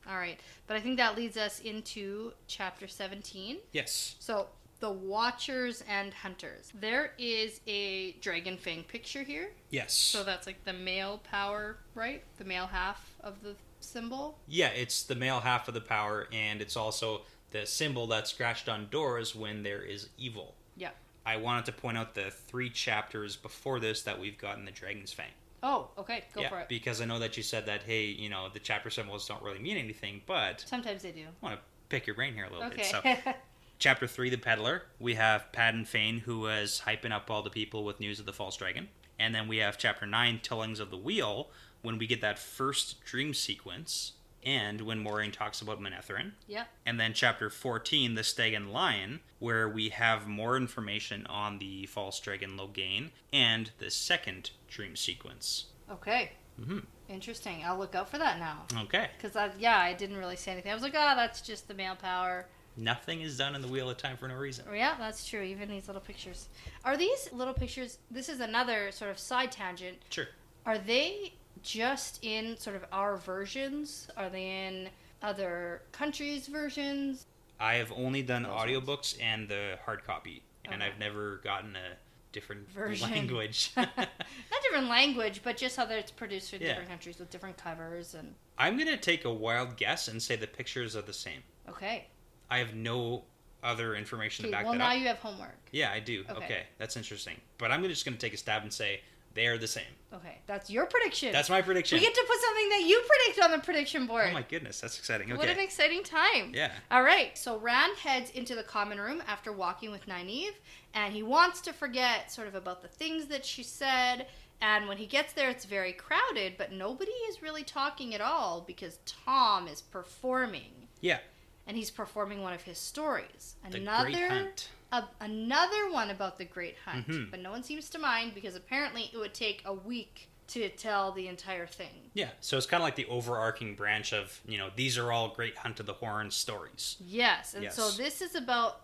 All right. But I think that leads us into chapter 17. Yes. So, the Watchers and Hunters. There is a dragon fang picture here. Yes. So that's like the male power, right? The male half of the symbol. Yeah, it's the male half of the power, and it's also the symbol that's scratched on doors when there is evil. Yeah. I wanted to point out the 3 chapters before this that we've gotten the Dragon's Fang. Oh, okay. Go for it. Because I know that you said that, hey, you know, the chapter symbols don't really mean anything, but... Sometimes they do. I want to pick your brain here a little bit. So, Okay. Chapter 3, The Peddler. We have Padden Fane, who was hyping up all the people with news of the false dragon. And then we have Chapter 9, Tellings of the Wheel, when we get that first dream sequence, and when Moiraine talks about Manetheren. Yep. And then Chapter 14, The Stag and Lion, where we have more information on the false dragon Logain, and the second dream sequence. Okay. Mm-hmm. Interesting. I'll look out for that now. Okay. Because, I didn't really say anything. I was like, that's just the male power. Nothing is done in the Wheel of Time for no reason. Yeah, that's true. Even these little pictures. Are these little pictures... This is another sort of side tangent. Sure. Are they just in sort of our versions? Are they in other countries' versions? I have only done audiobooks and the hard copy. And I've never gotten a different language. Not different language, but just how it's produced for different countries with different covers. And I'm going to take a wild guess and say the pictures are the same. Okay. I have no other information to back that up. up. Well, now you have homework. Yeah, I do. Okay, that's interesting. But I'm just going to take a stab and say they are the same. Okay, that's your prediction. That's my prediction. We get to put something that you predict on the prediction board. Oh my goodness, that's exciting. Okay. What an exciting time. Yeah. All right, so Rand heads into the common room after walking with Nynaeve, and he wants to forget sort of about the things that she said. And when he gets there, it's very crowded, but nobody is really talking at all because Tom is performing. Yeah. And he's performing one of his stories. Great Hunt. Another one about the Great Hunt. Mm-hmm. But no one seems to mind because apparently it would take a week to tell the entire thing. Yeah, so it's kind of like the overarching branch of, these are all Great Hunt of the Horn stories. Yes, and so this is about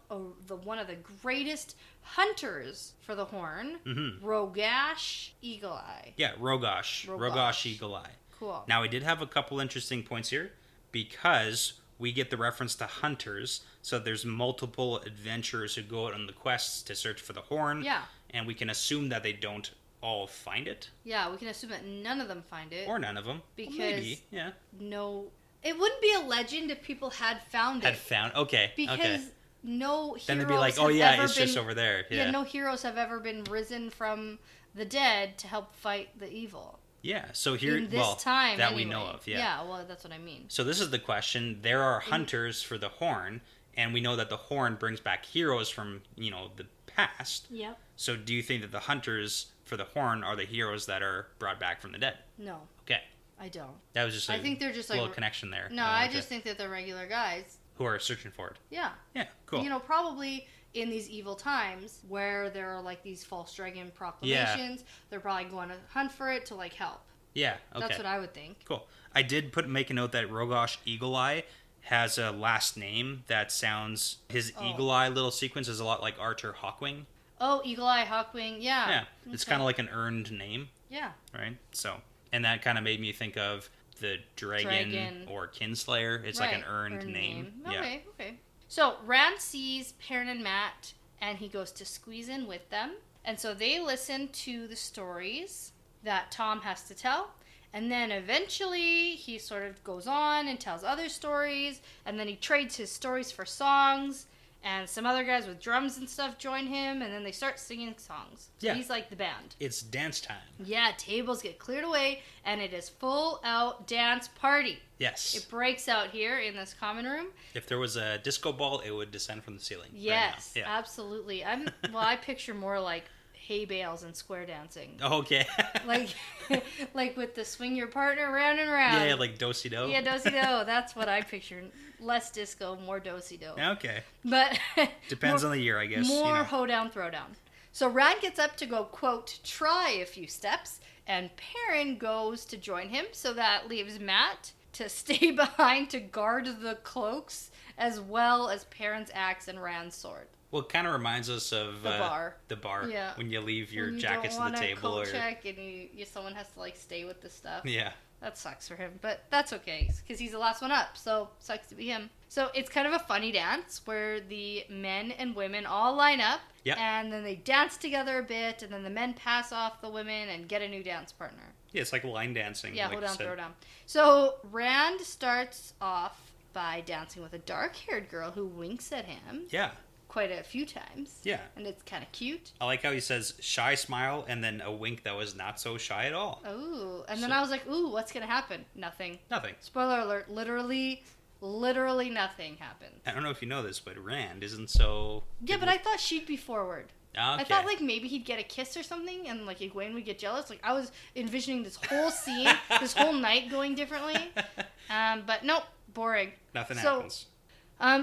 one of the greatest hunters for the Horn, Rogash Eagle-Eye. Yeah, Rogash Eagle-Eye. Cool. Now, we did have a couple interesting points here because we get the reference to hunters, so there's multiple adventurers who go out on the quests to search for the horn. Yeah. And we can assume that they don't all find it. Yeah, we can assume that none of them find it. Or none of them. Because maybe, yeah. No, it wouldn't be a legend if people had found it. Okay. Because no heroes then they'd be like, oh yeah, it's just over there. Yeah, no heroes have ever been risen from the dead to help fight the evil. Yeah, so here, in this time, that anyway. we know of, yeah. Yeah, well, that's what I mean. So this is the question. There are hunters for the horn, and we know that the horn brings back heroes from, the past. Yep. So do you think that the hunters for the horn are the heroes that are brought back from the dead? No. Okay. I don't. That was just I think they're just little connection there. No, I just think that they're regular guys. Who are searching for it. Yeah. Yeah, cool. Probably in these evil times where there are like these false dragon proclamations, they're probably going to hunt for it to like help. Yeah, okay. That's what I would think. Cool. I did make a note that Rogash Eagle-Eye has a last name that sounds... His Eagle-Eye little sequence is a lot like Arthur Hawkwing. Oh, Eagle-Eye, Hawkwing, yeah. Yeah, it's kind of like an earned name. Yeah. Right? So, and that kind of made me think of the dragon or Kinslayer. It's like an earned name. Okay, okay. So, Rand sees Perrin and Mat, and he goes to squeeze in with them. And so they listen to the stories that Tom has to tell. And then eventually he sort of goes on and tells other stories. And then he trades his stories for songs. And some other guys with drums and stuff join him, and then they start singing songs. So he's like the band. It's dance time. Yeah, tables get cleared away, and it is full-out dance party. Yes. It breaks out here in this common room. If there was a disco ball, it would descend from the ceiling. Yes, right now. absolutely. I picture more like hay bales and square dancing. Okay. like with the swing your partner round and round. Yeah, like do-si-do. Yeah, do-si-do. That's what I picture. Less disco, more do-si-do. Okay. But depends on the year, I guess. More hoedown, throwdown. So Rand gets up to go, quote, try a few steps, and Perrin goes to join him, so that leaves Matt to stay behind to guard the cloaks, as well as Perrin's axe and Rand's sword. Well, it kind of reminds us of the bar. The bar. Yeah. When you leave your when jackets at the table. Coat check and someone has to like stay with the stuff. Yeah. That sucks for him, but that's okay because he's the last one up, so sucks to be him. So it's kind of a funny dance where the men and women all line up, and then they dance together a bit, and then the men pass off the women and get a new dance partner. Yeah, it's like line dancing. Yeah, like hold on, throw down. So Rand starts off by dancing with a dark-haired girl who winks at him. Yeah. Quite a few times. Yeah. And it's kind of cute. I like how he says shy smile and then a wink that was not so shy at all. Ooh. And then I was like, ooh, what's going to happen? Nothing. Nothing. Spoiler alert. Literally nothing happened. I don't know if you know this, but Rand isn't so... Yeah, but I thought she'd be forward. Okay. I thought like maybe he'd get a kiss or something and like Egwene would get jealous. Like I was envisioning this whole scene, this whole night going differently. But nope, boring. Nothing happens.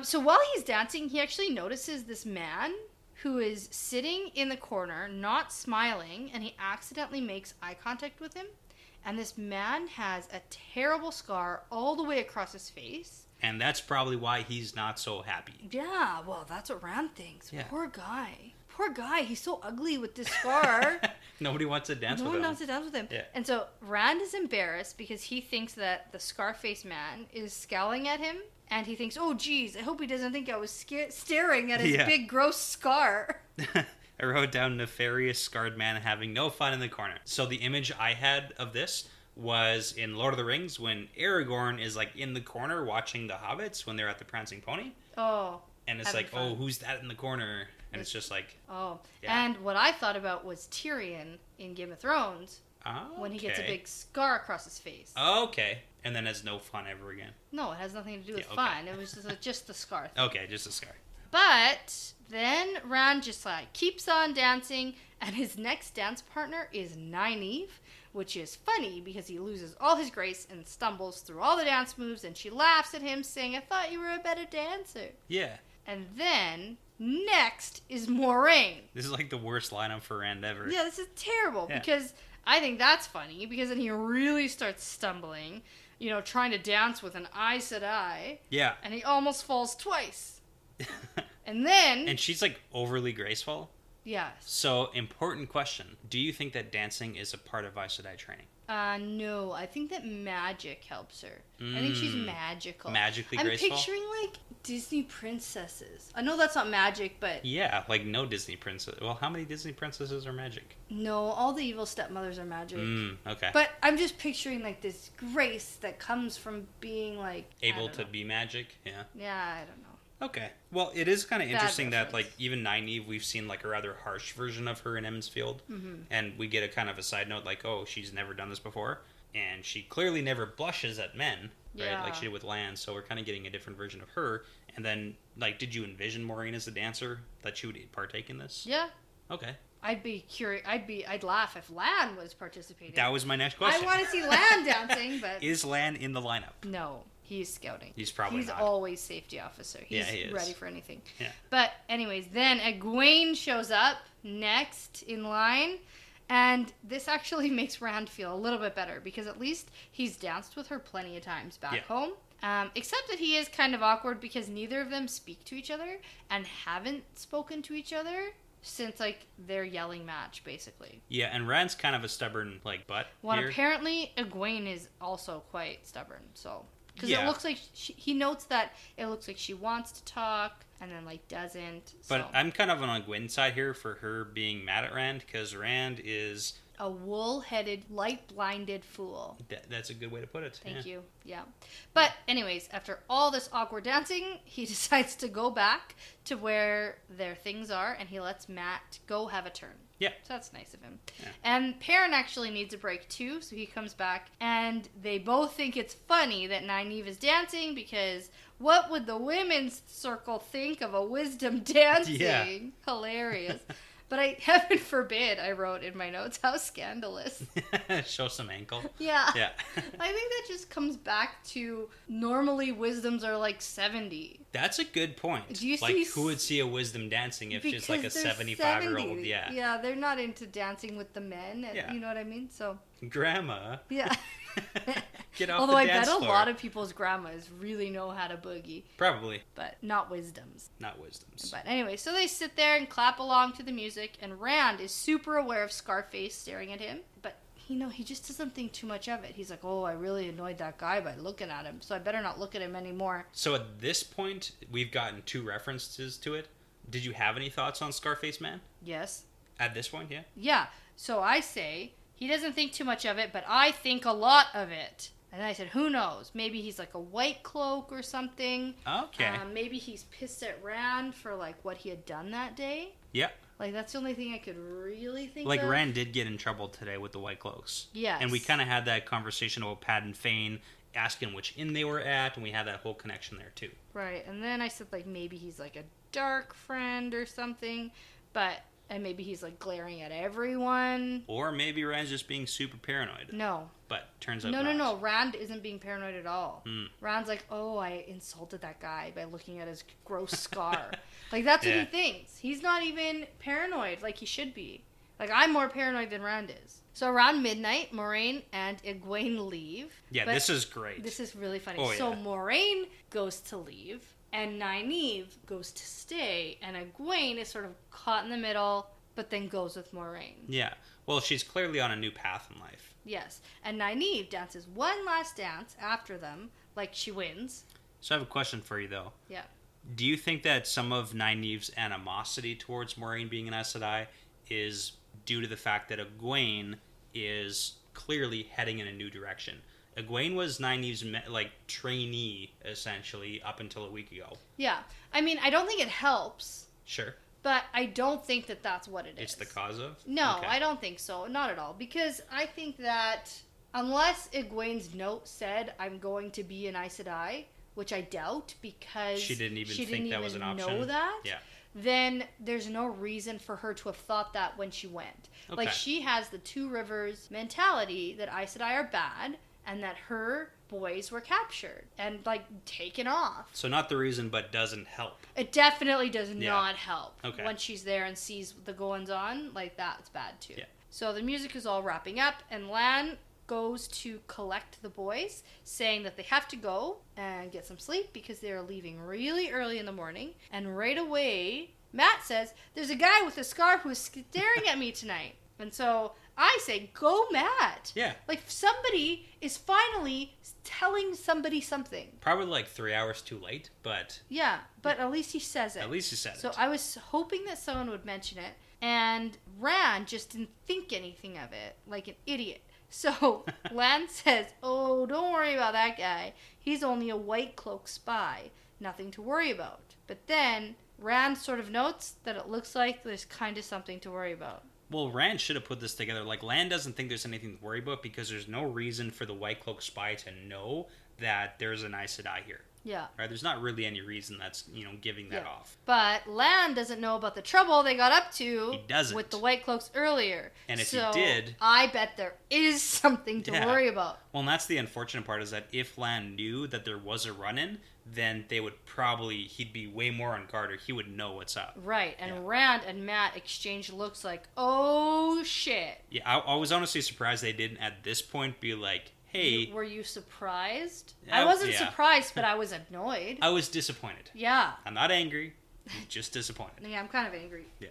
So while he's dancing, he actually notices this man who is sitting in the corner, not smiling, and he accidentally makes eye contact with him. And this man has a terrible scar all the way across his face. And that's probably why he's not so happy. Yeah, well, that's what Rand thinks. Yeah. Poor guy. He's so ugly with this scar. Nobody wants to dance with him. No one wants to dance with him. Yeah. And so Rand is embarrassed because he thinks that the Scarface man is scowling at him. And he thinks, oh, geez, I hope he doesn't think I was staring at his big, gross scar. I wrote down nefarious scarred man having no fun in the corner. So the image I had of this was in Lord of the Rings when Aragorn is like in the corner watching the hobbits when they're at the Prancing Pony. Oh. And it's like, fun. Oh, who's that in the corner? And it's just like... Oh. Yeah. And what I thought about was Tyrion in Game of Thrones. Oh, when he gets a big scar across his face. Okay. And then has no fun ever again. No, it has nothing to do with fun. It was just the scar thing. Okay, just the scar. But then Rand just like keeps on dancing, and his next dance partner is Nynaeve, which is funny because he loses all his grace and stumbles through all the dance moves, and she laughs at him saying, I thought you were a better dancer. Yeah. And then next is Moiraine. This is like the worst lineup for Rand ever. Yeah, this is terrible because I think that's funny because then he really starts stumbling, trying to dance with an Aes Sedai. Yeah. And he almost falls twice. And then... And she's like overly graceful. Yes. So, important question. Do you think that dancing is a part of Aes Sedai training? No. I think that magic helps her. I think she's magical. Magically graceful? I'm picturing, like, Disney princesses. I know that's not magic, but... Yeah, like no Disney princess. Well, how many Disney princesses are magic? No, all the evil stepmothers are magic. Okay. But I'm just picturing, like, this grace that comes from being, like... Able to be magic? Yeah. Yeah, I don't know. Okay. Well, it is kind of interesting that, like, even Nynaeve, we've seen, like, a rather harsh version of her in Emmonsfield. Mm-hmm. And we get a kind of a side note, like, oh, she's never done this before. And she clearly never blushes at men, right? Yeah. Like she did with Lan. So we're kind of getting a different version of her. And then, like, did you envision Moiraine as a dancer? That she would partake in this? Yeah. Okay. I'd be curious. I'd laugh if Lan was participating. That was my next question. I want to see Lan dancing, but... Is Lan in the lineup? No. He's scouting. He's probably not. He's always safety officer. He's he is. Ready for anything. Yeah. But anyways, then Egwene shows up next in line. And this actually makes Rand feel a little bit better because at least he's danced with her plenty of times back home. Except that he is kind of awkward because neither of them speak to each other and haven't spoken to each other since, like, their yelling match, basically. Yeah, and Rand's kind of a stubborn, like, butt Well, here. Apparently Egwene is also quite stubborn, so... Because it looks like he notes that it looks like she wants to talk and then like doesn't. But I'm kind of on Gwen's side here for her being mad at Rand because Rand is A wool-headed, light-blinded fool. That's a good way to put it. Thank you. Yeah. But anyways, after all this awkward dancing, he decides to go back to where their things are, and he lets Matt go have a turn. Yeah. So that's nice of him. Yeah. And Perrin actually needs a break too, so he comes back, and they both think it's funny that Nynaeve is dancing because what would the women's circle think of a wisdom dancing? Yeah. Hilarious. But heaven forbid, I wrote in my notes, how scandalous. Show some ankle. Yeah. Yeah. I think that just comes back to normally wisdoms are like 70. That's a good point. Do you like, see who would see a wisdom dancing if because just like a they're 75-year-old? 70. Yeah. Yeah, they're not into dancing with the men. Yeah. You know what I mean? So. Grandma. Yeah. Get off Although the I dance bet floor. a lot of people's grandmas really know how to boogie. Probably. But not wisdoms. Not wisdoms. But anyway, so they sit there and clap along to the music, and Rand is super aware of Scarface staring at him, but he just doesn't think too much of it. He's like, oh, I really annoyed that guy by looking at him, so I better not look at him anymore. So at this point, we've gotten 2 references to it. Did you have any thoughts on Scarface Man? Yes. At this point, yeah? Yeah, so I say, he doesn't think too much of it, but I think a lot of it. And I said, who knows? Maybe he's like a white cloak or something. Okay. Maybe he's pissed at Rand for like what he had done that day. Yeah. Like that's the only thing I could really think Like of. Rand did get in trouble today with the White Cloaks. Yes. And we kind of had that conversation about Pat and Fane asking which inn they were at, and we had that whole connection there too. Right. And then I said like maybe he's like a dark friend or something, and maybe he's like glaring at everyone. Or maybe Rand's just being super paranoid. No. But turns out No. Rand isn't being paranoid at all. Mm. Rand's like, oh, I insulted that guy by looking at his gross scar. Like, that's what he thinks. He's not even paranoid like he should be. Like, I'm more paranoid than Rand is. So around midnight, Moiraine and Egwene leave. Yeah, this is great. This is really funny. Oh, so yeah. Moiraine goes to leave, and Nynaeve goes to stay, and Egwene is sort of caught in the middle, but then goes with Moiraine. Yeah. Well, she's clearly on a new path in life. Yes. And Nynaeve dances one last dance after them, like she wins. So I have a question for you, though. Yeah. Do you think that some of Nynaeve's animosity towards Moiraine being an Aes Sedai is due to the fact that Egwene is clearly heading in a new direction? Egwene was Nynaeve's trainee, essentially, up until a week ago. Yeah. I mean, I don't think it helps. Sure. But I don't think that that's what it is. It's the cause of? No, Okay. I don't think so. Not at all. Because I think that unless Egwene's note said, I'm going to be an Aes Sedai, which I doubt because She didn't even think that was an option. know that, Yeah. then there's no reason for her to have thought that when she went. Okay. Like, she has the Two Rivers mentality that Aes Sedai are bad and that her boys were captured and, like, taken off. So not the reason, but doesn't help. It definitely does not help. Okay. When she's there and sees the goings-on, like, that's bad, too. Yeah. So the music is all wrapping up, and Lan goes to collect the boys, saying that they have to go and get some sleep because they are leaving really early in the morning. And right away, Matt says, there's a guy with a scar who's staring at me tonight. And so I say, go Matt. Yeah. Like, somebody is finally telling somebody something. Probably like 3 hours too late, but... Yeah, but at least he says it. At least he said So it. I was hoping that someone would mention it, and Rand just didn't think anything of it, like an idiot. So Lan says, oh, don't worry about that guy. He's only a white cloak spy. Nothing to worry about. But then Rand sort of notes that it looks like there's kind of something to worry about. Well, Rand should have put this together. Like, Lan doesn't think there's anything to worry about because there's no reason for the White Cloak spy to know that there's an Aes Sedai here. Yeah. Right? There's not really any reason that's, giving that off. But Lan doesn't know about the trouble they got up to He doesn't. with the White Cloaks earlier. And if so he did... I bet there is something to worry about. Well, and that's the unfortunate part is that if Lan knew that there was a run-in, then they would probably... He'd be way more on guard or he would know what's up. Right, and Rand and Matt exchange looks like, oh shit. Yeah, I was honestly surprised they didn't at this point be like, hey... Were you surprised? I wasn't surprised, but I was annoyed. I was disappointed. Yeah. I'm not angry, I'm just disappointed. Yeah, I'm kind of angry. Yeah.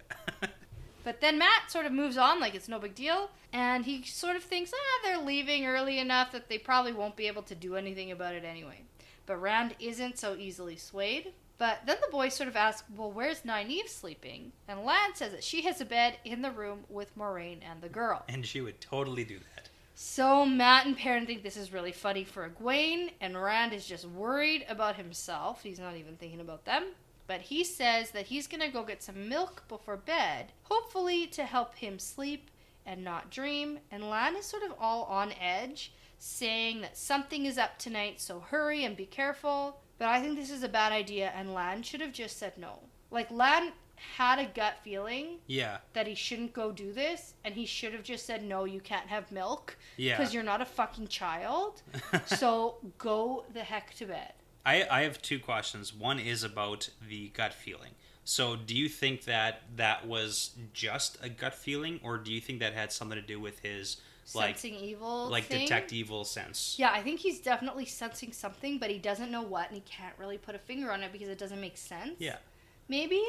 But then Matt sort of moves on like it's no big deal, and he sort of thinks, they're leaving early enough that they probably won't be able to do anything about it anyway. But Rand isn't so easily swayed. But then the boys sort of ask, well, where's Nynaeve sleeping? And Lan says that she has a bed in the room with Moiraine and the girl. And she would totally do that. So Matt and Perrin think this is really funny for Egwene, and Rand is just worried about himself. He's not even thinking about them. But he says that he's going to go get some milk before bed, hopefully to help him sleep and not dream. And Lan is sort of all on edge, saying that something is up tonight, so hurry and be careful. But I think this is a bad idea, and Lan should have just said no. Like, Lan had a gut feeling that he shouldn't go do this, and he should have just said, no, you can't have milk, because you're not a fucking child, so go the heck to bed. I have two questions. One is about the gut feeling. So do you think that was just a gut feeling, or do you think that had something to do with his sensing evil thing? Detect evil sense? Yeah, I think he's definitely sensing something, but he doesn't know what, and he can't really put a finger on it because it doesn't make sense. Yeah. Maybe?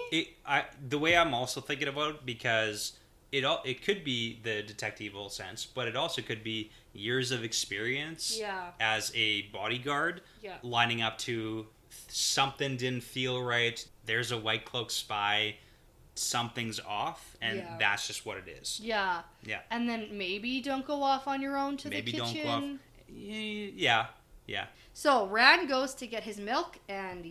The way I'm also thinking about it, because it could be the detect evil sense, but it also could be years of experience as a bodyguard lining up to something didn't feel right. There's a white cloak spy. Something's off, and that's just what it is. Yeah. Yeah. And then maybe don't go off on your own to the kitchen. Maybe don't go off. Yeah. Yeah. So Rand goes to get his milk, and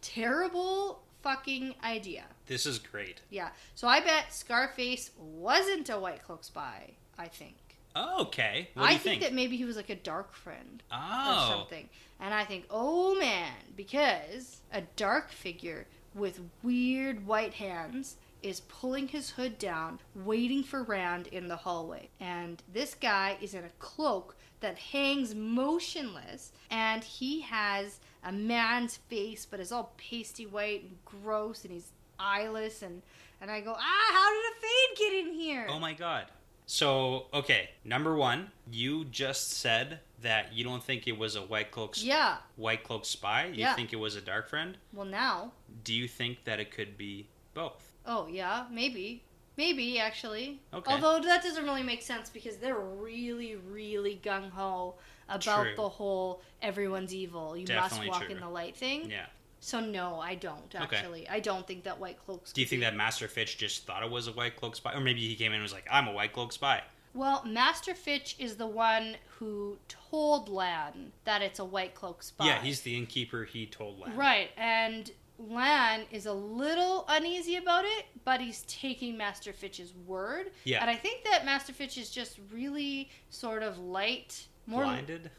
terrible fucking idea. This is great. Yeah. So I bet Scarface wasn't a white cloak spy, I think. Oh, okay. What do you think? That maybe he was like a dark friend or something. And I think, oh man, because a dark figure with weird white hands is pulling his hood down, waiting for Rand in the hallway. And this guy is in a cloak that hangs motionless, and he has a man's face, but is all pasty white and gross, and he's eyeless, and I go, how did a fade get in here? Oh my god. So, okay, number one, you just said that you don't think it was a white cloak spy. You think it was a dark friend? Well, now. Do you think that it could be both? Oh, yeah, maybe. Maybe, actually. Okay. Although that doesn't really make sense because they're really, really gung-ho about the whole everyone's evil. You Definitely must walk in the light thing. Yeah. So no, I don't, actually. Okay. I don't think that White Cloak's... Do you think that Master Fitch just thought it was a White Cloak spy? Or maybe he came in and was like, I'm a White Cloak spy. Well, Master Fitch is the one who told Lan that it's a White Cloak spy. Yeah, he's the innkeeper. He told Lan. Right, and Lan is a little uneasy about it, but he's taking Master Fitch's word. Yeah. And I think that Master Fitch is just really sort of light. More blinded?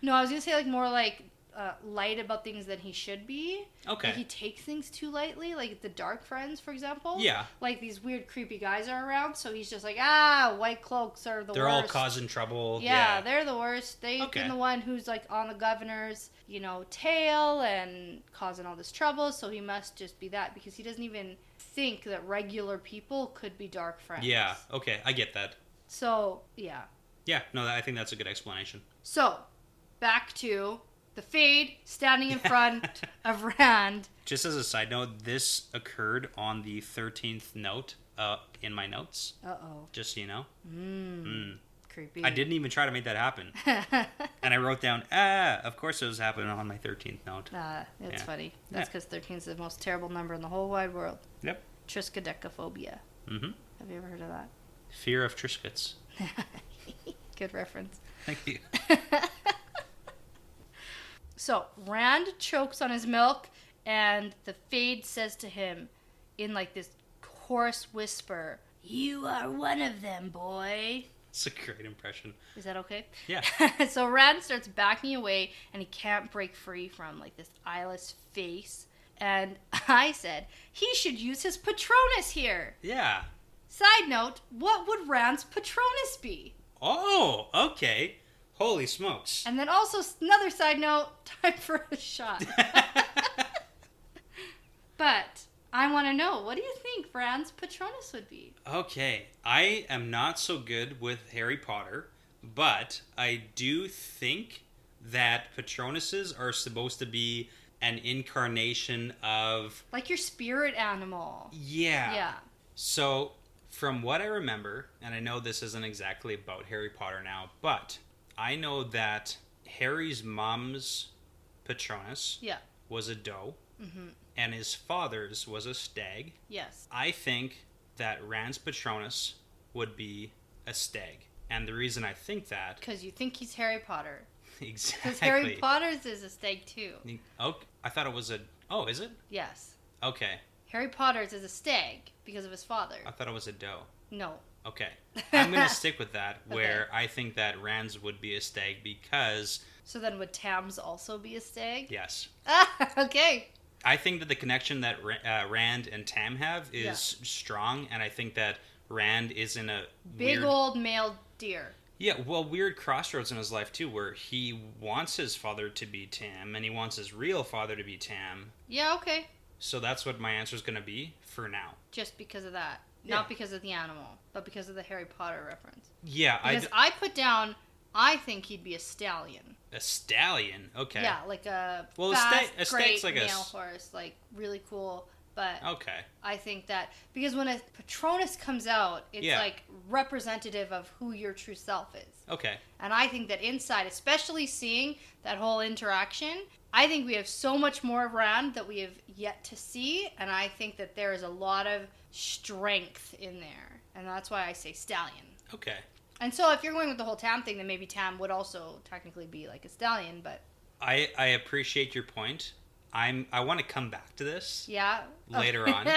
No, I was going to say like more like... light about things than he should be. Okay. Like he takes things too lightly, like the Dark Friends, for example. Yeah. Like these weird, creepy guys are around, so he's just like, White Cloaks are the worst. They're all causing trouble. Yeah, they're the worst. They've been the one who's like on the governor's, tail and causing all this trouble, so he must just be that because he doesn't even think that regular people could be Dark Friends. Yeah, okay, I get that. So, yeah. Yeah, no, I think that's a good explanation. So, back to... the Fade standing in front of Rand. Just as a side note, this occurred on the 13th note in my notes. Uh-oh. Just so you know. Creepy. I didn't even try to make that happen. And I wrote down, of course it was happening on my 13th note. It's funny. That's because 13 is the most terrible number in the whole wide world. Yep. Triskaidekaphobia. Mm-hmm. Have you ever heard of that? Fear of Triscuits. Good reference. Thank you. So, Rand chokes on his milk, and the Fade says to him in, like, this hoarse whisper, "You are one of them, boy." It's a great impression. Is that okay? Yeah. So Rand starts backing away, and he can't break free from, like, this eyeless face. And I said, he should use his patronus here. Yeah. Side note, what would Rand's patronus be? Oh, okay. Holy smokes. And then also, another side note, time for a shot. But I want to know, what do you think Rand's patronus would be? Okay, I am not so good with Harry Potter, but I do think that patronuses are supposed to be an incarnation of... like your spirit animal. Yeah. Yeah. So, from what I remember, and I know this isn't exactly about Harry Potter now, but... I know that Harry's mom's patronus was a doe. and his father's was a stag. Yes. I think that Rand's patronus would be a stag. And the reason I think that... Because you think he's Harry Potter. Exactly. Because Harry Potter's is a stag too. Oh, I thought it was a... Oh, is it? Yes. Okay. Harry Potter's is a stag because of his father. I thought it was a doe. No. Okay. I'm going to stick with that, where I think that Rand's would be a stag because... So then would Tam's also be a stag? Yes. Okay. I think that the connection that Rand and Tam have is strong, and I think that Rand is in a big old male deer. Yeah, well, weird crossroads in his life, too, where he wants his father to be Tam, and he wants his real father to be Tam. Yeah, okay. So that's what my answer is going to be for now. Just because of that. Yeah. Not because of the animal, but because of the Harry Potter reference. Yeah, because I put down, I think he'd be a stallion. A stallion? Okay. Yeah, like a a great stag's like male horse. Like, really cool. But okay. I think that, because when a Patronus comes out, it's like representative of who your true self is. Okay. And I think that inside, especially seeing that whole interaction, I think we have so much more of Rand that we have yet to see. And I think that there is a lot of strength in there. And that's why I say stallion. Okay. And so if you're going with the whole Tam thing, then maybe Tam would also technically be like a stallion, but... I appreciate your point. I want to come back to this later on.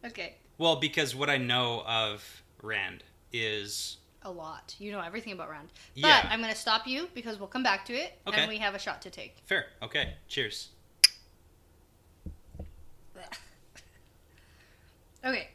Okay. Well, because what I know of Rand is... A lot. You know everything about Rand. Yeah. But I'm going to stop you because we'll come back to it, okay. And we have a shot to take. Fair. Okay. Cheers. Okay.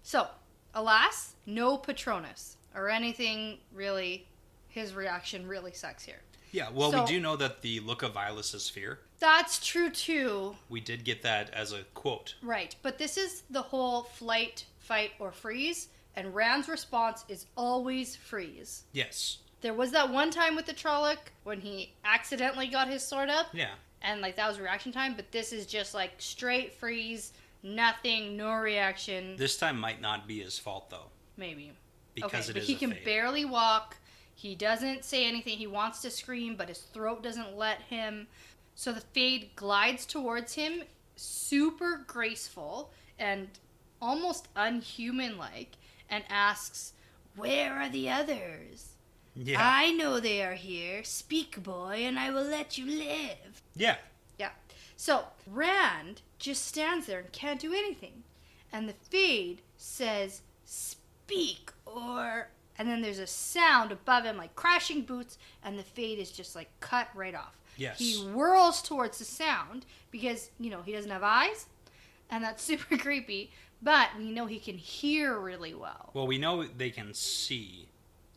So, alas, no Patronus. Or anything really... His reaction really sucks here. Yeah, well, we do know that the look of Violet is fear. That's true, too. We did get that as a quote. Right, but this is the whole flight, fight, or freeze, and Rand's response is always freeze. Yes. There was that one time with the Trolloc when he accidentally got his sword up. Yeah. And, like, that was reaction time, but this is just, like, straight freeze, nothing, no reaction. This time might not be his fault, though. Maybe. Because but he can barely walk. He doesn't say anything. He wants to scream, but his throat doesn't let him. So the Fade glides towards him, super graceful and almost unhuman-like, and asks, "Where are the others? Yeah. I know they are here. Speak, boy, and I will let you live." Yeah. Yeah. So Rand just stands there and can't do anything. And the Fade says, "Speak, or..." And then there's a sound above him, like crashing boots, and the Fade is just, like, cut right off. Yes. He whirls towards the sound because, you know, he doesn't have eyes, and that's super creepy, but we know he can hear really well. Well, we know they can see.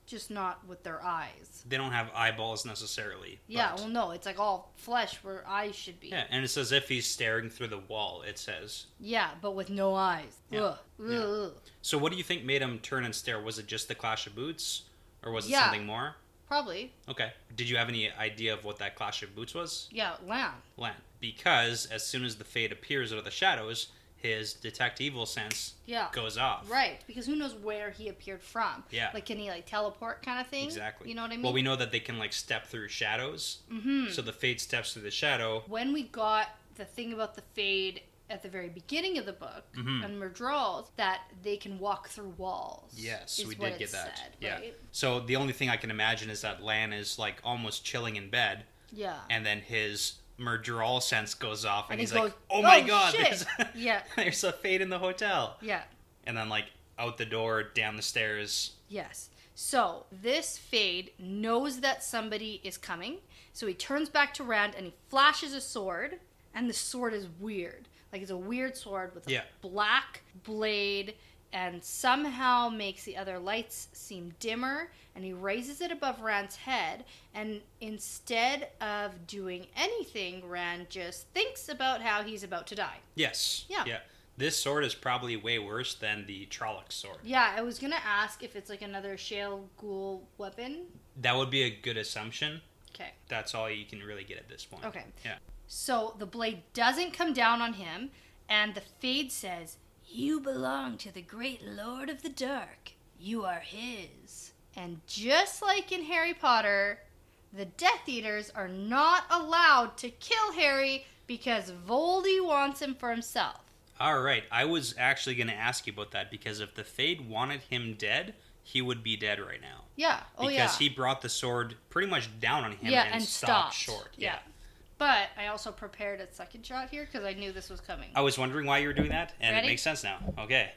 Just not with their eyes. They don't have eyeballs necessarily. Yeah, well, no, it's like all flesh where eyes should be. Yeah, and it's as if he's staring through the wall, it says. Yeah, but with no eyes. Yeah. Ugh. Yeah. Ugh. So what do you think made him turn and stare? Was it just the clash of boots? Or was it Yeah. something more? Probably. Okay. Did you have any idea of what that clash of boots was? Yeah, Lan. Lan. Because as soon as the Fade appears out of the shadows, his detect evil sense goes off. Right, because who knows where he appeared from. Yeah. Like, can he, like, teleport kind of thing? Exactly. You know what I mean? Well, we know that they can, like, step through shadows. Mm-hmm. So the Fade steps through the shadow. When we got the thing about the Fade at the very beginning of the book, and Murdral, that they can walk through walls. Yes, we what did get it that. said, Yeah. right? So the only thing I can imagine is that Lan is, like, almost chilling in bed. Yeah. And then his Murdral sense goes off, and he's he like, goes, "Oh my "Oh, god, shit." Yeah. there's a Fade in the hotel." Yeah. And then, like, out the door, down the stairs. Yes. So this Fade knows that somebody is coming, so he turns back to Rand and he flashes a sword, and the sword is weird. Like, it's a weird sword with a black blade, and somehow makes the other lights seem dimmer, and he raises it above Rand's head, and instead of doing anything, Rand just thinks about how he's about to die. Yes. Yeah. Yeah. This sword is probably way worse than the Trolloc sword. Yeah, I was gonna ask if it's like another Shale Ghoul weapon. That would be a good assumption. Okay. That's all you can really get at this point. Okay. Yeah. So the blade doesn't come down on him, and the Fade says, "You belong to the great Lord of the Dark. You are his." And just like in Harry Potter, the Death Eaters are not allowed to kill Harry Because Voldy wants him for himself. All right. I was actually going to ask you about that because if the Fade wanted him dead, he would be dead right now. Yeah. Because he brought the sword pretty much down on him and stopped short. Yeah. But I also prepared a second shot here because I knew this was coming. I was wondering why you were doing that, and Ready? It makes sense now. Okay.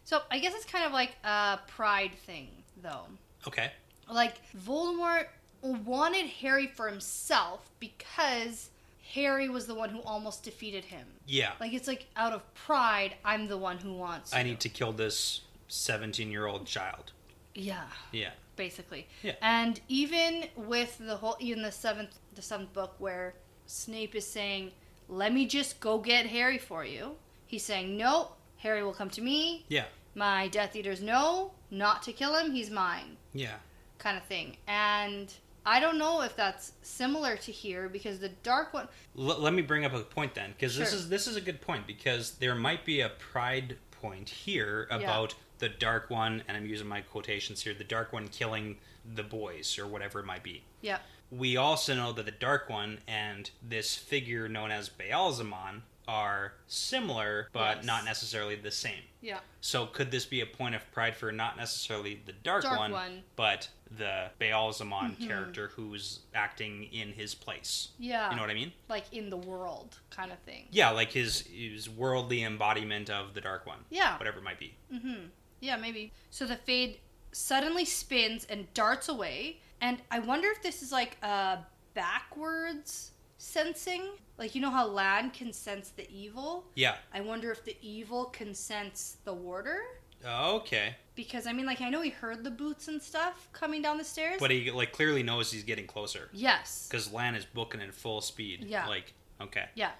So I guess it's kind of like a pride thing, though. Okay. Like, Voldemort wanted Harry for himself because Harry was the one who almost defeated him. Yeah. Like, it's like, out of pride, I'm the one who wants I need to kill this 17-year-old child. Yeah. Yeah. Basically. Yeah. And even with the whole, in the seventh book where Snape is saying, let me just go get Harry for you. He's saying, no, Harry will come to me. Yeah. My Death Eaters know not to kill him. He's mine. Yeah. Kind of thing. And I don't know if that's similar to here because the Dark One... Let me bring up a point then, because Sure. this is a good point, because there might be a pride point here about the Dark One, and I'm using my quotations here, the Dark One killing the boys, or whatever it might be. Yeah. We also know that the Dark One and this figure known as Baalzamon are similar, but Yes. not necessarily the same. Yeah. So could this be a point of pride for not necessarily the Dark One, but the Baalzamon character who's acting in his place? Yeah. You know what I mean? Like in the world kind of thing. Yeah, like his worldly embodiment of the Dark One. Yeah. Whatever it might be. Mm-hmm. Yeah, maybe. So the Fade suddenly spins and darts away, and I wonder if this is like a backwards sensing. Like, you know how Lan can sense the evil? Yeah. I wonder if the evil can sense the warder? Okay. Because, I mean, like, I know he heard the boots and stuff coming down the stairs. But he, like, clearly knows he's getting closer. Yes. Because Lan is booking at full speed. Yeah. Like, okay. Yeah.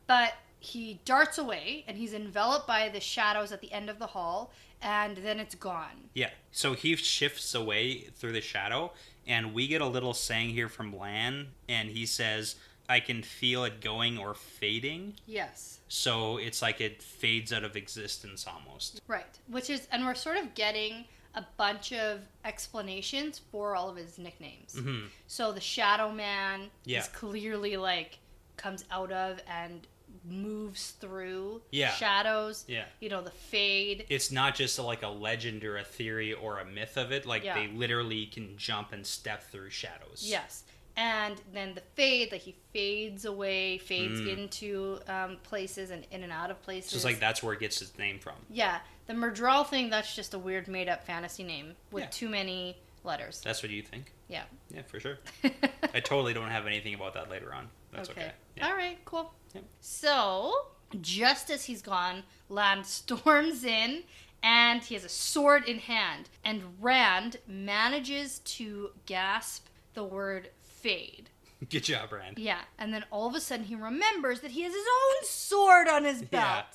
But he darts away, and he's enveloped by the shadows at the end of the hall, and then it's gone. Yeah. So he shifts away through the shadow, and we get a little saying here from Lan, and he says, I can feel it going or fading. Yes. So it's like it fades out of existence almost. Right. Which is, and we're sort of getting a bunch of explanations for all of his nicknames. Mm-hmm. So the Shadow Man Yeah. is clearly like, comes out of and moves through Yeah. shadows. Yeah. You know, the Fade. It's not just like a legend or a theory or a myth of it. Like, Yeah. they literally can jump and step through shadows. Yes. And then the Fade, like he fades away, fades into places and in and out of places. So it's like that's where it gets its name from. Yeah. The Murdral thing, that's just a weird made up fantasy name with Yeah. too many letters. That's what you think? Yeah. Yeah, for sure. I totally don't have anything about that later on. That's okay. Yeah. All right, cool. Yep. So, just as he's gone, Lan storms in and he has a sword in hand. And Rand manages to gasp the word Fade. Good job, Rand. Yeah, and then all of a sudden he remembers that he has his own sword on his belt.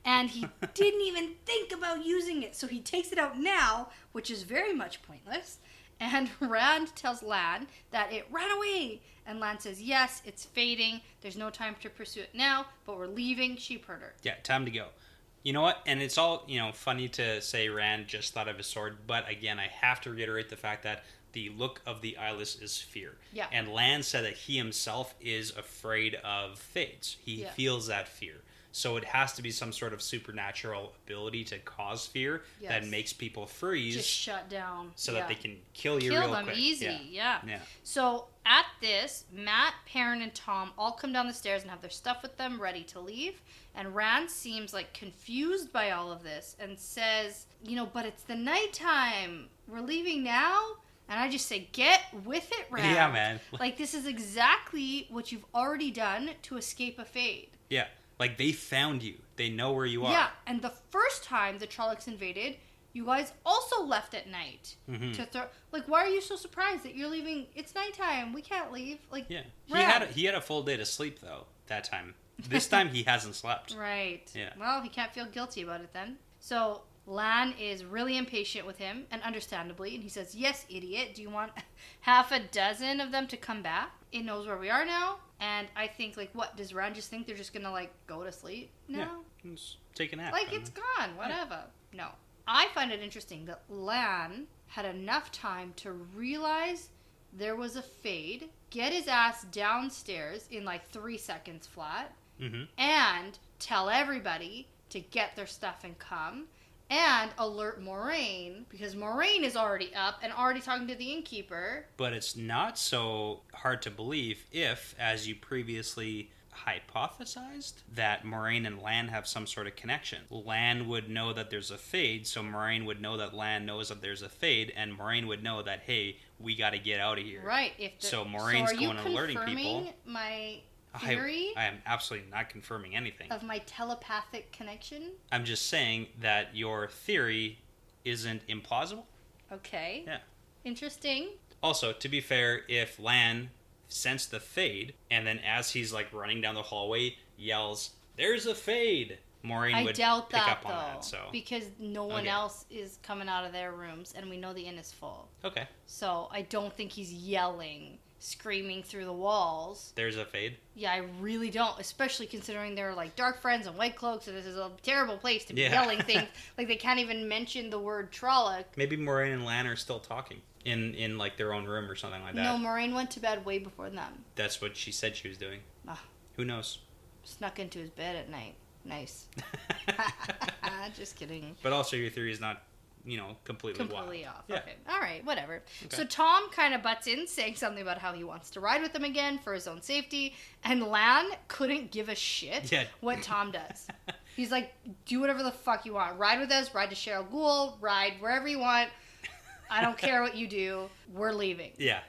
Yeah. And he didn't even think about using it, so he takes it out now, which is very much pointless. And Rand tells Lan that it ran away. And Lan says, yes, it's fading. There's no time to pursue it now, but we're leaving Sheepherder. Yeah, time to go. You know what? And it's all, funny to say Rand just thought of his sword, but again, I have to reiterate the fact that the look of the eyeless is fear. Yeah. And Lan said that he himself is afraid of fades. He feels that fear. So it has to be some sort of supernatural ability to cause fear that makes people freeze. Just shut down. So that they can kill you real real them quick. easy, yeah. Yeah. So at this, Matt, Perrin, and Tom all come down the stairs and have their stuff with them ready to leave. And Rand seems like confused by all of this and says, but it's the nighttime. We're leaving now? And I just say, get with it, Rand. Yeah, man. Like, this is exactly what you've already done to escape a fade. Yeah. Like, they found you. They know where you are. Yeah, and the first time the Trollocs invaded, you guys also left at night to throw. Like, why are you so surprised that you're leaving? It's nighttime. We can't leave. Like, yeah, Rand. he had a full day to sleep though that time. This time he hasn't slept. Right. Yeah. Well, he can't feel guilty about it then. So Lan is really impatient with him, and understandably, and he says, "Yes, idiot. Do you want half a dozen of them to come back? It knows where we are now." And I think, like, what does Rand just think they're just gonna like go to sleep now? Yeah. Just take a nap. Like, it's gone. Whatever. No. I find it interesting that Lan had enough time to realize there was a fade, get his ass downstairs in like 3 seconds flat, and tell everybody to get their stuff and come, and alert Moiraine, because Moiraine is already up and already talking to the innkeeper. But it's not so hard to believe if, as you previously hypothesized, that Moiraine and Lan have some sort of connection. Lan would know that there's a fade, so Moiraine would know that Lan knows that there's a fade, and Moiraine would know that, hey, we got to get out of here. Right. So Moraine's going and alerting people. My theory? I am absolutely not confirming anything. Of my telepathic connection? I'm just saying that your theory isn't implausible. Okay. Yeah. Interesting. Also, to be fair, if Lan sensed the fade, and then as he's like running down the hallway, yells, "There's a fade!" Moiraine would pick up on that. So because no one else is coming out of their rooms, and we know the inn is full. Okay. So I don't think he's yelling, screaming through the walls. There's a fade? Yeah, I really don't, especially considering they're like dark friends and white cloaks, and this is a terrible place to be yelling things. Like, they can't even mention the word Trolloc. Maybe Moiraine and Lan are still talking in like their own room or something like that. No, Moiraine went to bed way before them. That's what she said she was doing. Who knows? Snuck into his bed at night. Nice. Just kidding. But also your theory is not, completely off. Yeah. Okay. All right, whatever. Okay. So Tom kind of butts in, saying something about how he wants to ride with them again for his own safety, and Lan couldn't give a shit what Tom does. He's like, do whatever the fuck you want. Ride with us, ride to Cheryl Gould, ride wherever you want. I don't care what you do. We're leaving. Yeah.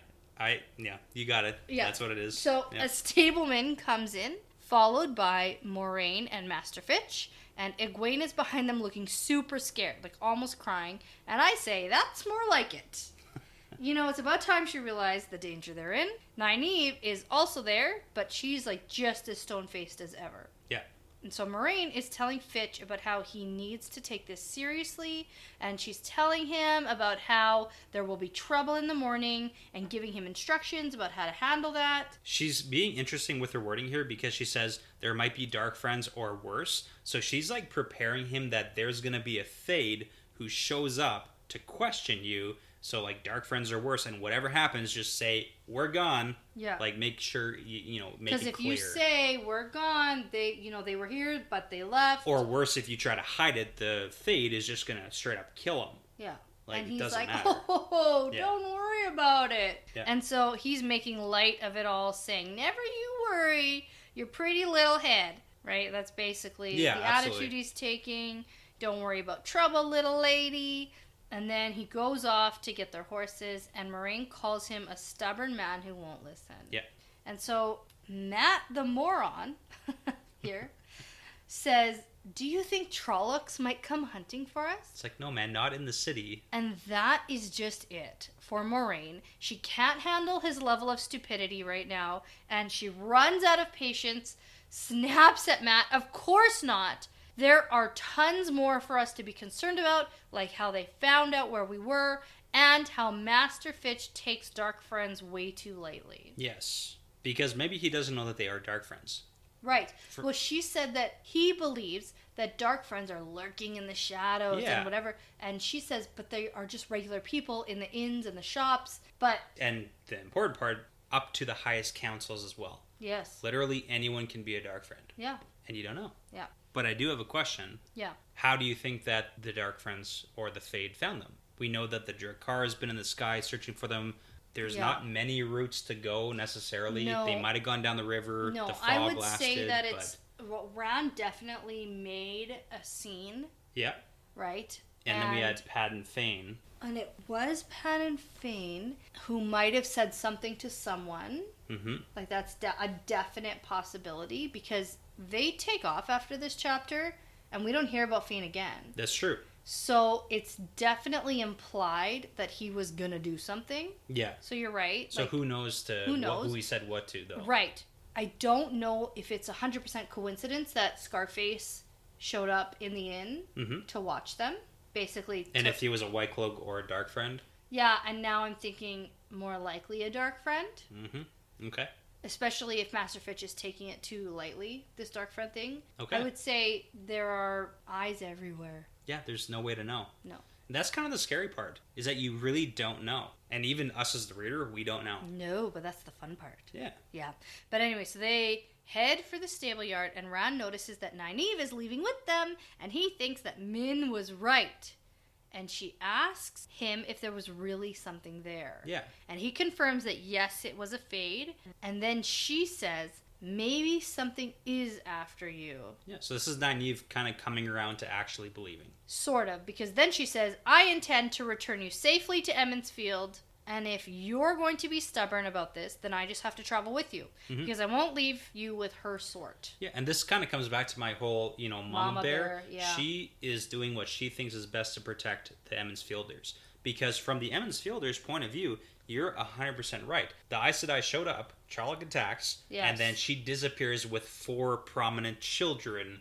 You got it. Yeah. That's what it is. So a stableman comes in, followed by Moiraine and Master Fitch, and Egwene is behind them looking super scared, like almost crying, and I say, that's more like it. It's about time she realized the danger they're in. Nynaeve is also there, but she's like just as stone-faced as ever. Yeah. And so Moiraine is telling Fitch about how he needs to take this seriously, and she's telling him about how there will be trouble in the morning and giving him instructions about how to handle that. She's being interesting with her wording here because she says there might be dark friends or worse. So she's like preparing him that there's going to be a Fade who shows up to question you. So like dark friends are worse, and whatever happens, just say, we're gone. Yeah. Like make sure, make it clear. Because if you say, we're gone, they were here, but they left. Or worse, if you try to hide it, the Fade is just going to straight up kill him. Yeah. Like, and he's it doesn't like, matter. Don't worry about it. Yeah. And so he's making light of it all, saying, never you worry, your pretty little head. Right? That's basically the attitude he's taking. Don't worry about trouble, little lady. And then he goes off to get their horses, and Moiraine calls him a stubborn man who won't listen. Yeah. And so Matt the moron here says, do you think Trollocs might come hunting for us? It's like, no, man, not in the city. And that is just it for Moiraine. She can't handle his level of stupidity right now, and she runs out of patience, snaps at Matt. Of course not. There are tons more for us to be concerned about, like how they found out where we were, and how Master Fitch takes dark friends way too lightly. Yes, because maybe he doesn't know that they are dark friends. Right. Well, she said that he believes that dark friends are lurking in the shadows and whatever, and she says, but they are just regular people in the inns and the shops, but... And the important part, up to the highest councils as well. Yes. Literally anyone can be a dark friend. Yeah. And you don't know. Yeah. But I do have a question. Yeah. How do you think that the Dark Friends or the Fade found them? We know that the Drakkar has been in the sky searching for them. There's not many routes to go necessarily. No. They might have gone down the river. No, the fog I would lasted, say that it's... Well, Rand definitely made a scene. Yeah. Right? And then we had Pat and Fane. And it was Pat and Fane who might have said something to someone. Mm-hmm. Like, that's a definite possibility, because they take off after this chapter, and we don't hear about Fane again. That's true. So it's definitely implied that he was gonna do something. Yeah. So you're right. So like, who knows who he said what to, though? Right. I don't know if it's 100% coincidence that Scarface showed up in the inn to watch them, basically. And if he was a White Cloak or a Dark Friend? Yeah, and now I'm thinking more likely a Dark Friend. Mm-hmm. Okay. Especially if Master Fitch is taking it too lightly, this Dark Friend thing. Okay. I would say there are eyes everywhere. Yeah, there's no way to know. No. And that's kind of the scary part, is that you really don't know. And even us as the reader, we don't know. No, but that's the fun part. Yeah. Yeah. But anyway, so they head for the stable yard, and Rand notices that Nynaeve is leaving with them, and he thinks that Min was right. And she asks him if there was really something there. Yeah. And he confirms that yes, it was a fade. And then she says, maybe something is after you. Yeah, so this is Nynaeve kind of coming around to actually believing. Sort of, because then she says, I intend to return you safely to Emond's Field, and if you're going to be stubborn about this, then I just have to travel with you, because I won't leave you with her sort. Yeah, and this kind of comes back to my whole, Mama Bear. Yeah. She is doing what she thinks is best to protect the Emond's Fielders. Because from the Emond's Fielders' point of view, you're 100% right. The Aes Sedai showed up, Charlotte attacks, and then she disappears with 4 prominent children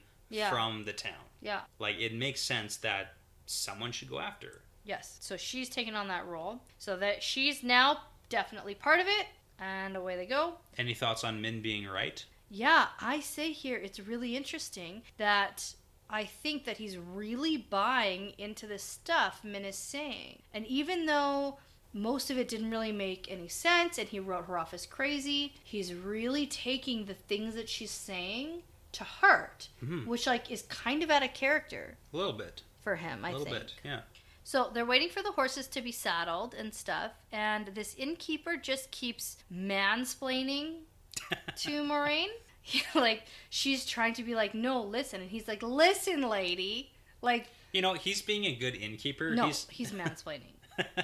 from the town. Yeah. Like, it makes sense that someone should go after her. Yes, so she's taken on that role, so that she's now definitely part of it, and away they go. Any thoughts on Min being right? Yeah, I say here it's really interesting that I think that he's really buying into the stuff Min is saying. And even though most of it didn't really make any sense, and he wrote her off as crazy, he's really taking the things that she's saying to heart, which, like, is kind of out of character. A little bit. For him, I think. A little bit, yeah. So they're waiting for the horses to be saddled and stuff, and this innkeeper just keeps mansplaining to Moiraine. Like, she's trying to be like, no, listen. And he's like, listen, lady. Like, he's being a good innkeeper. No, he's mansplaining.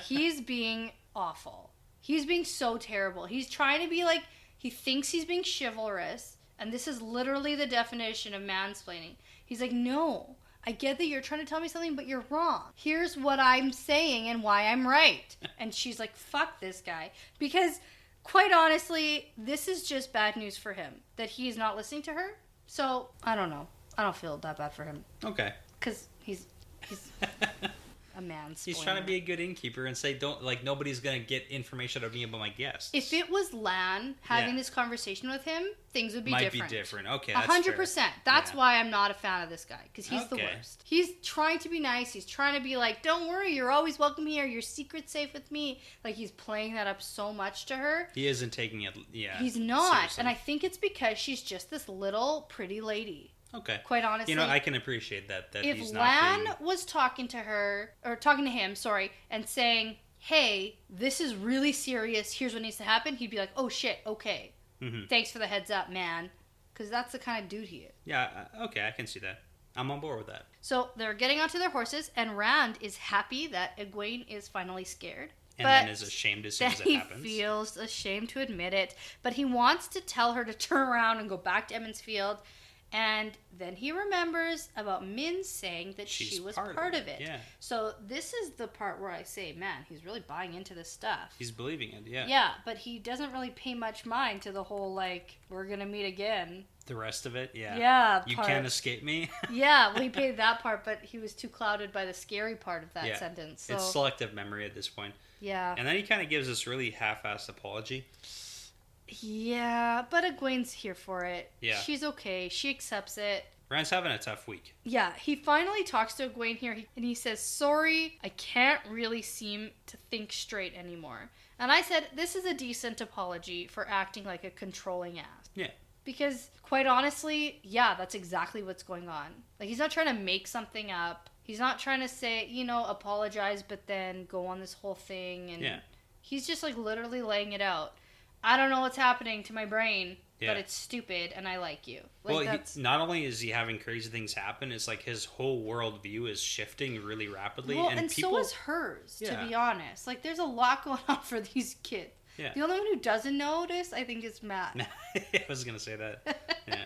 He's being awful. He's being so terrible. He's trying to be like, he thinks he's being chivalrous, and this is literally the definition of mansplaining. He's like, no, I get that you're trying to tell me something, but you're wrong. Here's what I'm saying and why I'm right. And she's like, fuck this guy. Because, quite honestly, this is just bad news for him, that he's not listening to her. So, I don't know. I don't feel that bad for him. Okay. Because he's a mansplainer. He's trying to be a good innkeeper and say, nobody's going to get information out of me about my guests. If it was Lan having this conversation with him, things would be different. Might be different. Okay, that's 100%. That's why I'm not a fan of this guy, because he's the worst. He's trying to be nice. He's trying to be like, don't worry, you're always welcome here. Your secret's safe with me. Like, he's playing that up so much to her. He isn't taking it, He's not. seriously. And I think it's because she's just this little pretty lady. Okay. Quite honestly. I can appreciate that if he's not Lan being... was talking to her, or talking to him, and saying, hey, this is really serious, here's what needs to happen, he'd be like, oh shit, okay. Thanks for the heads up, man. Because that's the kind of dude he is. Yeah, okay, I can see that. I'm on board with that. So they're getting onto their horses, and Rand is happy that Egwene is finally scared. And then is ashamed as soon as it happens. He feels ashamed to admit it, but he wants to tell her to turn around and go back to Emond's Field. And then he remembers about Min saying that she was part of it. Yeah. So this is the part where I say, man, he's really buying into this stuff. He's believing it, yeah. Yeah, but he doesn't really pay much mind to the whole, like, we're going to meet again. The rest of it, yeah. Yeah. You can't escape me. Yeah, well, he paid that part, but he was too clouded by the scary part of that sentence. So. It's selective memory at this point. Yeah. And then he kind of gives this really half-assed apology. Yeah, but Egwene's here for it. Yeah. She's okay. She accepts it. Rand's having a tough week. Yeah, he finally talks to Egwene here, and he says, sorry, I can't really seem to think straight anymore. And I said, this is a decent apology for acting like a controlling ass. Yeah. Because, quite honestly, yeah, that's exactly what's going on. Like, he's not trying to make something up. He's not trying to say, apologize, but then go on this whole thing. And he's just, like, literally laying it out. I don't know what's happening to my brain, but it's stupid, and I like you. Like, well, not only is he having crazy things happen, it's like his whole worldview is shifting really rapidly. Well, and so is hers, to be honest. Like, there's a lot going on for these kids. Yeah. The only one who doesn't notice, I think, is Matt. I was going to say that. Yeah.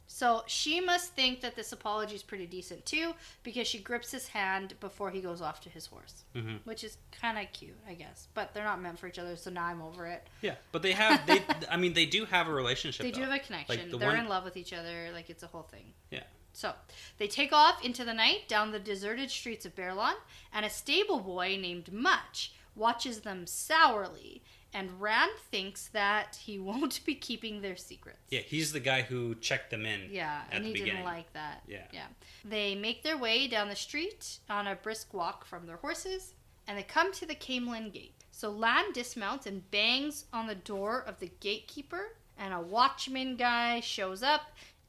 So she must think that this apology is pretty decent too, because she grips his hand before he goes off to his horse, which is kind of cute, I guess. But they're not meant for each other, so now I'm over it. Yeah, but they do have a relationship. They do have a connection. Like they're in love with each other. Like, it's a whole thing. Yeah. So they take off into the night down the deserted streets of Baerlon, and a stable boy named Much watches them sourly. And Rand thinks that he won't be keeping their secrets. Yeah, he's the guy who checked them in. Yeah, at and the he beginning. didn't like that. Yeah. They make their way down the street on a brisk walk from their horses, and they come to the Camelin Gate. So Lan dismounts and bangs on the door of the gatekeeper, and a watchman guy shows up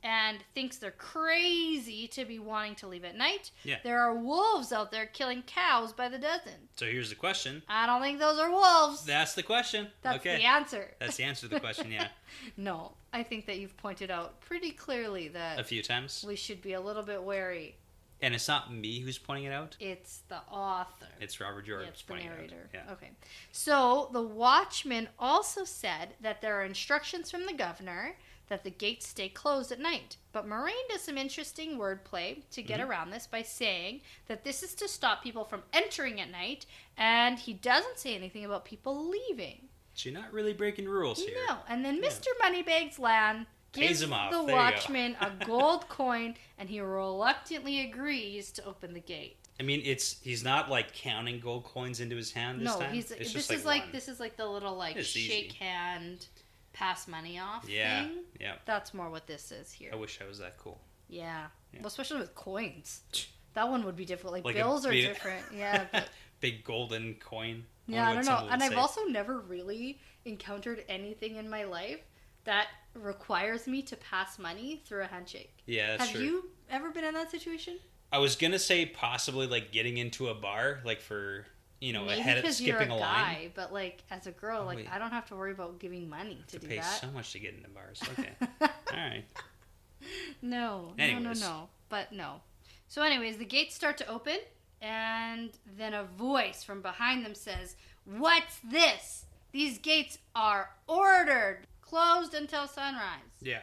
and thinks they're crazy to be wanting to leave at night. Yeah. There are wolves out there killing cows by the dozen. So here's the question. I don't think those are wolves. That's the question. That's okay. the answer. That's the answer to the question, yeah. No, I think that you've pointed out pretty clearly that A few times. we should be a little bit wary. And it's not me who's pointing it out. It's the author. It's Robert George It's the pointing narrator. it out. Yeah. Okay. So the watchman also said that there are instructions from the governor that the gates stay closed at night. But Moiraine does some interesting wordplay to get around this by saying that this is to stop people from entering at night, and he doesn't say anything about people leaving. So you're not really breaking rules here. No. And then Mr. Moneybags Lan Pays gives him off. the There you go. watchman a gold coin, and he reluctantly agrees to open the gate. I mean, he's not like counting gold coins into his hand this time. This It's is just like one. this is like the little like It's shake easy. hand, pass money off Yeah, thing. yeah. That's more what this is here. I wish I was that cool. Yeah. Yeah. Well, especially with coins. That one would be difficult. Like Like a bills are big- different. Yeah. But, Big golden coin. yeah, I what don't know. someone would And I've say. also never really encountered anything in my life that requires me to pass money through a handshake. Yeah, that's Have true. you ever been in that situation? I was gonna say possibly like getting into a bar, like for Maybe ahead of because you're skipping a a guy, line. but like as a girl, Oh, like wait. I don't have to worry about giving money to do Pay that. so much to get into bars. Okay, all right. No. Anyways. But no. So anyways, the gates start to open, and then a voice from behind them says, "What's this? These gates are ordered, closed until sunrise." Yeah.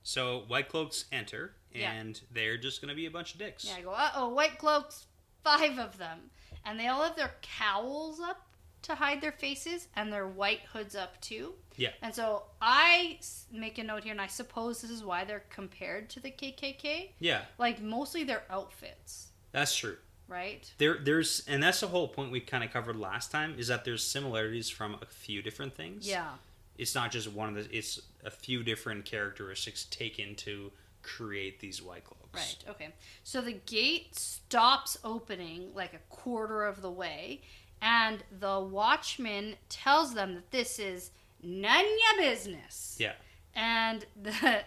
So white cloaks enter, Yeah. and they're just gonna be a bunch of dicks. Yeah, I go, uh-oh, white cloaks, 5 of them. And they all have their cowls up to hide their faces, and their white hoods up too. Yeah. And so I make a note here, and I suppose this is why they're compared to the KKK. Yeah, Like, mostly their outfits, that's true. right? There's and that's the whole point we kind of covered last time, is that there's similarities from a few different things. Yeah. It's not just one of the. It's a few different characteristics taken to create these white cloaks. Right, okay. So the gate stops opening like a quarter of the way, and the watchman tells them that this is none ya business. Yeah. And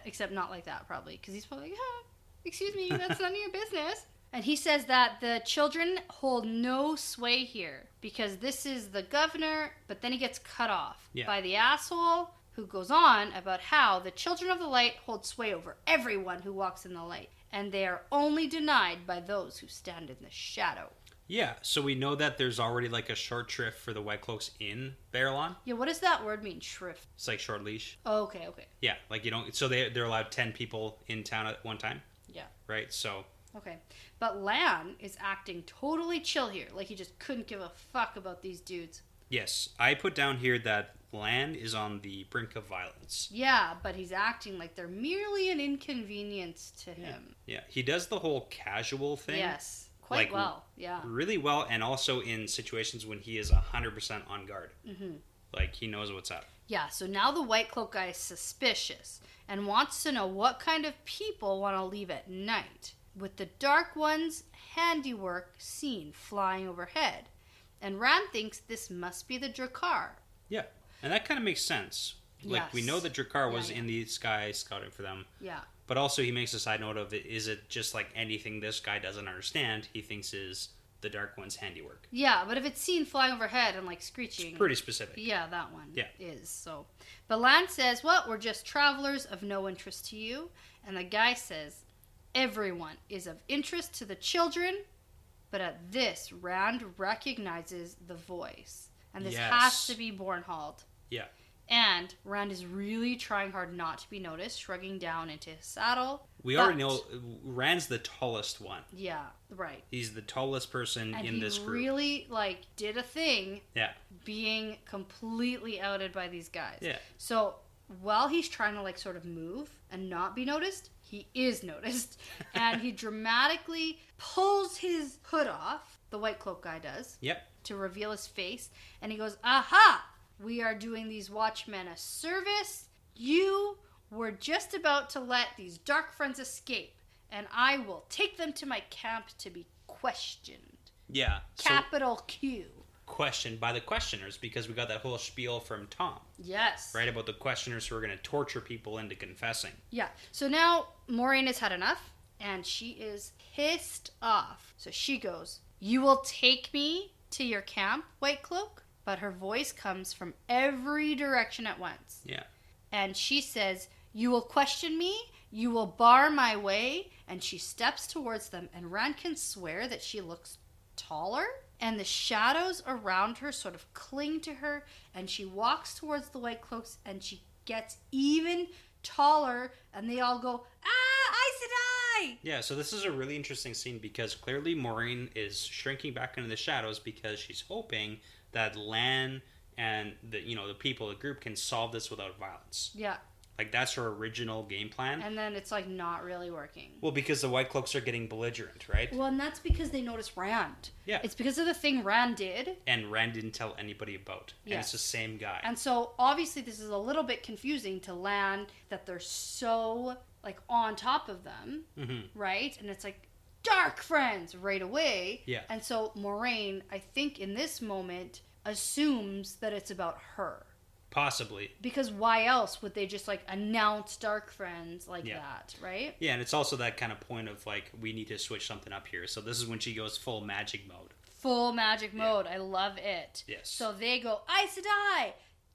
except not like that, probably, because he's probably like, excuse me, that's none of your business. And he says that the children hold no sway here because this is the governor, but then he gets cut off by the asshole who goes on about how the children of the light hold sway over everyone who walks in the light, and they are only denied by those who stand in the shadow. Yeah, so we know that there's already like a short shrift for the white cloaks in Barillon. Yeah, what does that word mean, shrift? It's like short leash. Oh, okay. Yeah, like you don't. So they're allowed 10 people in town at one time. Yeah. Right. So. Okay. But Lan is acting totally chill here, like he just couldn't give a fuck about these dudes. Yes, I put down here that Lan is on the brink of violence. Yeah, but he's acting like they're merely an inconvenience to him. Yeah, he does the whole casual thing. Yes, quite like, well. Yeah. Really well, and also in situations when he is 100% on guard. Mm-hmm. Like, he knows what's up. Yeah, so now the white cloak guy is suspicious and wants to know what kind of people want to leave at night, with the dark one's handiwork seen flying overhead. And Rand thinks this must be the Drakkar. Yeah, and that kind of makes sense. Like, Yes. we know that Drakkar was Yeah. in the sky scouting for them. Yeah. But also he makes a side note of, is it just like anything this guy doesn't understand, he thinks is the Dark One's handiwork. Yeah, but if it's seen flying overhead and like screeching... It's pretty specific. Yeah, that one Yeah. is. So, but Lan says, "What? We're just travelers of no interest to you." And the guy says, "Everyone is of interest to the children." But at this, Rand recognizes the voice. And this Yes. has to be Bornhald. Yeah. And Rand is really trying hard not to be noticed, shrugging down into his saddle. We But- already know Rand's the tallest one. Yeah, right. He's the tallest person And in he this group. really, like, did a thing Yeah. being completely outed by these guys. Yeah. So while he's trying to like sort of move and not be noticed, he is noticed. And he dramatically pulls his hood off, the white cloak guy does, Yep. to reveal his face. And he goes, "Aha! we are doing these watchmen a service. You were just about to let these dark friends escape, and I will take them to my camp to be questioned. Yeah. Capital Q. Questioned by the questioners, because we got that whole spiel from Tom. Yes. Right, about the questioners who are going to torture people into confessing. Yeah. So now Moiraine has had enough, and she is pissed off. So she goes, "You will take me to your camp, White Cloak?" But her voice comes from every direction at once. Yeah. And she says, "You will question me, you will bar my way," and she steps towards them, and Rand can swear that she looks taller, and the shadows around her sort of cling to her, and she walks towards the White Cloaks, and she gets even taller, and they all go, "Ah, Aes Sedai!" Yeah, so this is a really interesting scene, because clearly Moiraine is shrinking back into the shadows because she's hoping that Lan and the people, the group, can solve this without violence. Yeah. Like, that's her original game plan. And then it's like not really working. Well, because the White Cloaks are getting belligerent, right? Well, and that's because they notice Rand. Yeah. It's because of the thing Rand did. And Rand didn't tell anybody about. Yeah. And it's the same guy. And so, obviously, this is a little bit confusing to Lan that they're so, like, on top of them, right? And it's like, dark friends right away. Yeah. And so, Moiraine, I think in this moment, assumes that it's about her. Possibly. Because why else would they just, like, announce dark friends like that, right? Yeah, and it's also that kind of point of, like, we need to switch something up here. So this is when she goes full magic mode. Full magic mode. I love it. Yes. So they go, Aes Sedai,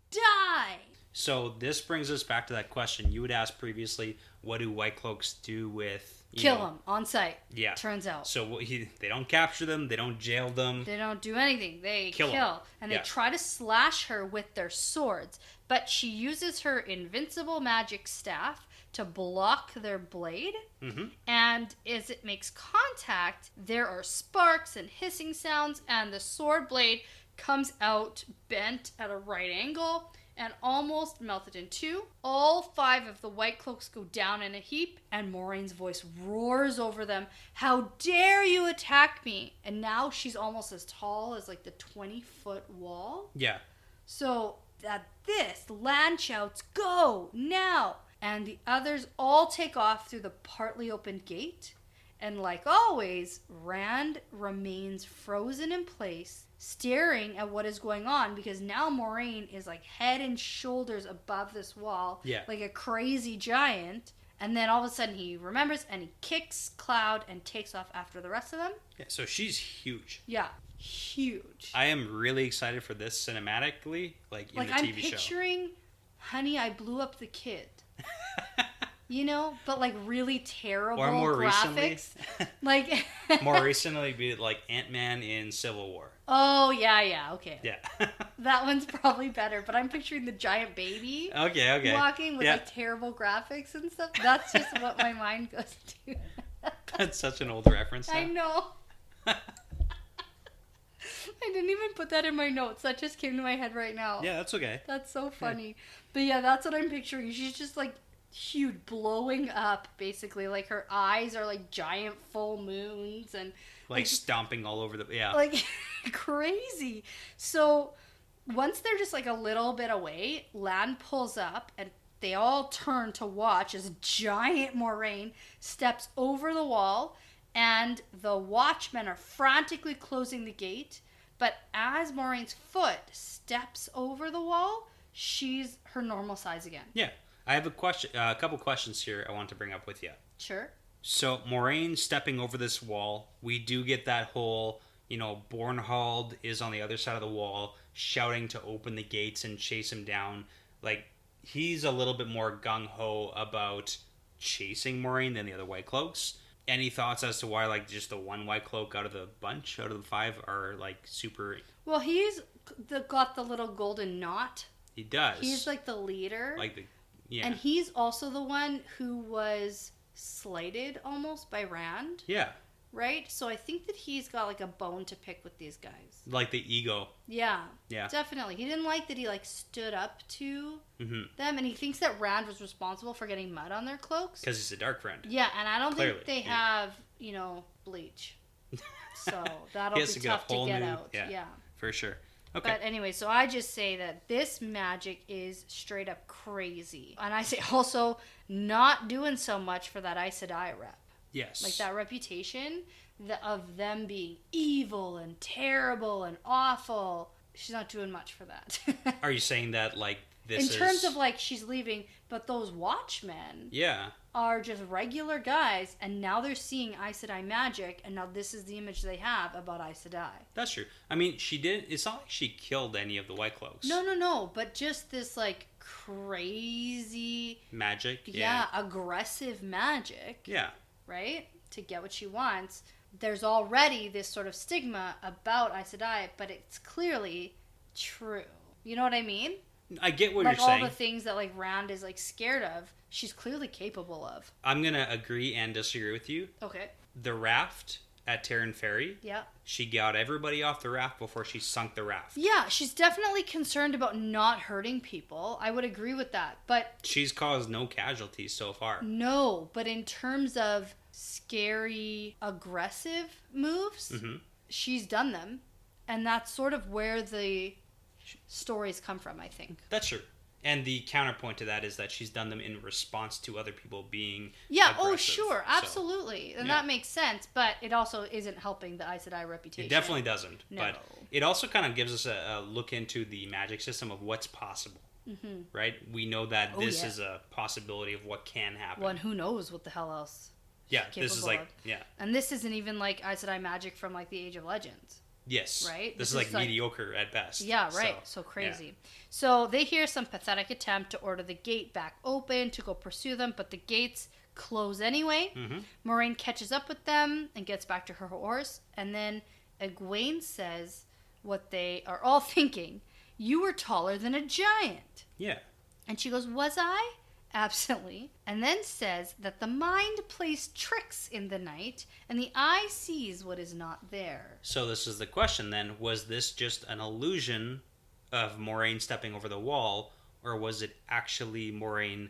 die! So this brings us back to that question you had asked previously. What do White Cloaks do with... Kill them on sight. Yeah. Turns out. So they don't capture them. They don't jail them. They don't do anything. They kill. And they try to slash her with their swords. But she uses her invincible magic staff to block their blade. Mm-hmm. And as it makes contact, there are sparks and hissing sounds. And the sword blade comes out bent at a right angle and almost melted in two. All 5 of the White Cloaks go down in a heap, and Moraine's voice roars over them, "How dare you attack me?" And now she's almost as tall as, like, the 20-foot wall. Yeah. So at this, Lan shouts, "Go, now!" And the others all take off through the partly opened gate. And like always, Rand remains frozen in place, staring at what is going on, because now Moiraine is like head and shoulders above this wall, like a crazy giant. And then all of a sudden he remembers and he kicks Cloud and takes off after the rest of them. Yeah, so she's huge. Yeah, huge. I am really excited for this cinematically, like in the TV show. I'm picturing, Honey, I Blew Up the Kid. You know, but like really terrible or more graphics. Recently, more recently, be like Ant-Man in Civil War. Oh yeah, okay. Yeah, that one's probably better. But I'm picturing the giant baby. Okay. Walking with like terrible graphics and stuff. That's just what my mind goes to. That's such an old reference. I know. I didn't even put that in my notes. That just came to my head right now. Yeah, that's okay. That's so funny. But yeah, that's what I'm picturing. She's just like huge, blowing up, basically. Like her eyes are like giant full moons and like stomping all over the like crazy. So once they're just like a little bit away, Lan pulls up and they all turn to watch as giant Moiraine steps over the wall, and the watchmen are frantically closing the gate. But as Moraine's foot steps over the wall, she's her normal size again. Yeah. I have a couple questions here I want to bring up with you. Sure. So, Moiraine stepping over this wall, we do get that whole, Bornhald is on the other side of the wall, shouting to open the gates and chase him down. Like, he's a little bit more gung-ho about chasing Moiraine than the other White Cloaks. Any thoughts as to why, like, just the one White Cloak out of the bunch, out of the 5, are, like, super... Well, he's got the little golden knot. He does. He's, like, the leader. Like, yeah. And he's also the one who was slighted almost by Rand. Yeah. Right? So I think that he's got like a bone to pick with these guys. Like the ego. Yeah. Yeah. Definitely. He didn't like that he like stood up to them, and he thinks that Rand was responsible for getting mud on their cloaks. Because he's a dark friend. Yeah, and I don't think they have, bleach. So that'll be tough to get out. Yeah. For sure. Okay. But anyway, so I just say that this magic is straight up crazy. And I say also not doing so much for that Aes Sedai rep. Yes. Like that reputation of them being evil and terrible and awful. She's not doing much for that. Are you saying that, like, this in terms of, like, she's leaving, but those watchmen are just regular guys, and now they're seeing Aes Sedai magic, and now this is the image they have about Aes Sedai. That's true. I mean, it's not like she killed any of the White Cloaks. No, but just this, like, crazy... Magic? Yeah, aggressive magic. Yeah. Right? To get what she wants. There's already this sort of stigma about Aes Sedai, but it's clearly true. You know what I mean? I get what like you're saying. All the things that like Rand is like scared of, she's clearly capable of. I'm gonna agree and disagree with you. Okay. The raft at Terran Ferry. Yeah. She got everybody off the raft before she sunk the raft. Yeah, she's definitely concerned about not hurting people. I would agree with that, but she's caused no casualties so far. No, but in terms of scary, aggressive moves, she's done them, and that's sort of where the stories come from, I think. That's true. And the counterpoint to that is that she's done them in response to other people being aggressive. Oh, sure, absolutely. So, and that makes sense, but it also isn't helping the Aes Sedai reputation. It definitely doesn't. No. But it also kind of gives us a look into the magic system of what's possible. Right? We know that this is a possibility of what can happen. Well, and who knows what the hell else. Yeah, this is like, And this isn't even like Aes Sedai magic from like the Age of Legends. Yes. Right? This is like mediocre at best. Yeah, right. So crazy. Yeah. So they hear some pathetic attempt to order the gate back open to go pursue them, but the gates close anyway. Moiraine catches up with them and gets back to her horse. And then Egwene says what they are all thinking. You were taller than a giant. Yeah. And she goes, was I? Absently, and then says that the mind plays tricks in the night and the eye sees what is not there. So this is the question then, was this just an illusion of Moiraine stepping over the wall, or was it actually Moiraine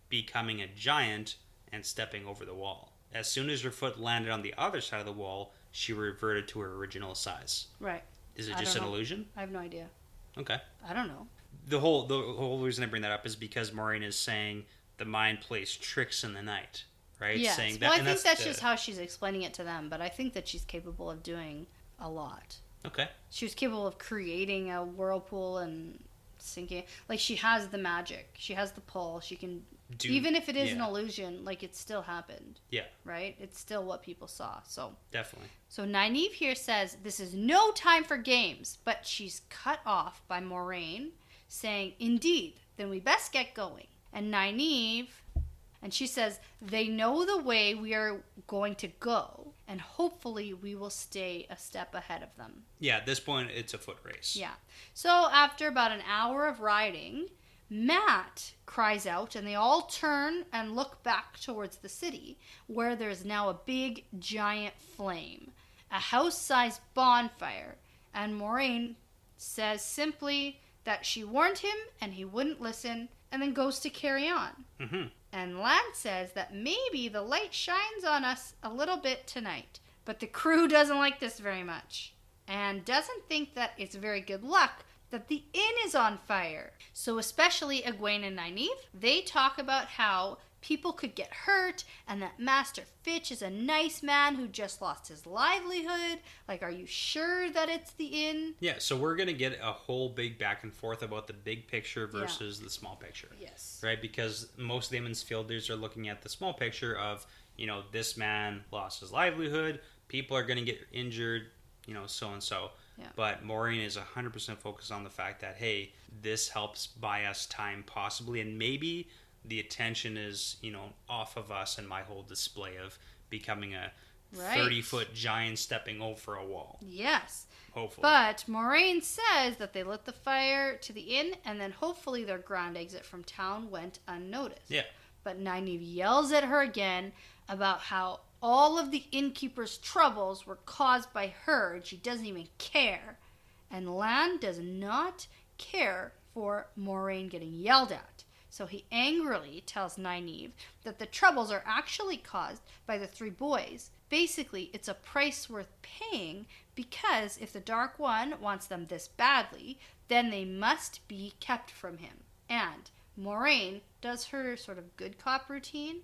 becoming a giant and stepping over the wall? As soon as her foot landed on the other side of the wall, she reverted to her original size. Right. Is it just an illusion? I have no idea. Okay. I don't know. The whole reason I bring that up is because Moiraine is saying the mind plays tricks in the night, right? Yes. Saying that, well, I think that's just how she's explaining it to them, but I think that she's capable of doing a lot. Okay. She was capable of creating a whirlpool and sinking. Like, she has the magic. She has the pull. She can... even if it is an illusion, like, it still happened. Yeah. Right? It's still what people saw, so... Definitely. So Nynaeve here says, this is no time for games, but she's cut off by Moiraine, saying, indeed, then we best get going. And Nynaeve, and she says, they know the way we are going to go, and hopefully we will stay a step ahead of them. Yeah, at this point, it's a foot race. Yeah. So after about an hour of riding, Mat cries out, and they all turn and look back towards the city, where there's now a big, giant flame, a house-sized bonfire, and Moiraine says simply that she warned him, and he wouldn't listen, and then goes to carry on. And Lan says that maybe the light shines on us a little bit tonight, but the crew doesn't like this very much, and doesn't think that it's very good luck that the inn is on fire. So especially Egwene and Nynaeve, they talk about how people could get hurt, and that Master Fitch is a nice man who just lost his livelihood. Like, are you sure that it's the inn? Yeah, so we're going to get a whole big back and forth about the big picture versus the small picture. Yes. Right? Because most Daemon's Fielders are looking at the small picture of, you know, this man lost his livelihood, people are going to get injured, you know, so-and-so. Yeah. But Moiraine is 100% focused on the fact that, hey, this helps buy us time possibly, and maybe the attention is, you know, off of us and my whole display of becoming a 30-foot giant stepping over a wall. Yes. Hopefully. But Moiraine says that they lit the fire to the inn, and then hopefully their grand exit from town went unnoticed. Yeah. But Nynaeve yells at her again about how all of the innkeeper's troubles were caused by her, and she doesn't even care. And Lan does not care for Moiraine getting yelled at. So he angrily tells Nynaeve that the troubles are actually caused by the 3 boys. Basically, it's a price worth paying because if the Dark One wants them this badly, then they must be kept from him. And Moiraine does her sort of good cop routine,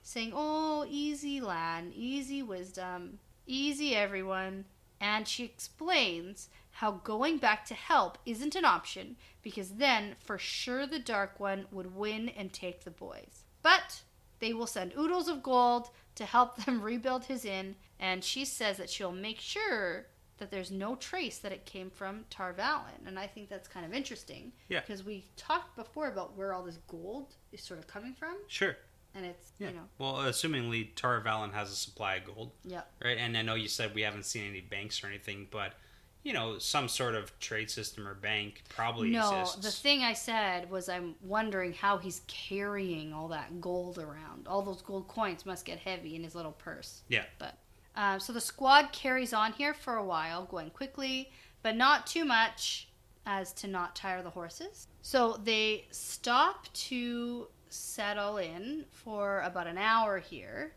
saying, oh, easy Lan, easy wisdom, easy everyone. And she explains how going back to help isn't an option because then for sure the Dark One would win and take the boys. But they will send oodles of gold to help them rebuild his inn, and she says that she'll make sure that there's no trace that it came from Tar Valon. And I think that's kind of interesting. Yeah. Because we talked before about where all this gold is sort of coming from. Sure. And it's, Well, assumingly Tar Valon has a supply of gold. Yeah. Right? And I know you said we haven't seen any banks or anything, but, some sort of trade system or bank probably exists. No, the thing I said was I'm wondering how he's carrying all that gold around. All those gold coins must get heavy in his little purse. Yeah. But so the squad carries on here for a while, going quickly, but not too much as to not tire the horses. So they stop to settle in for about an hour here.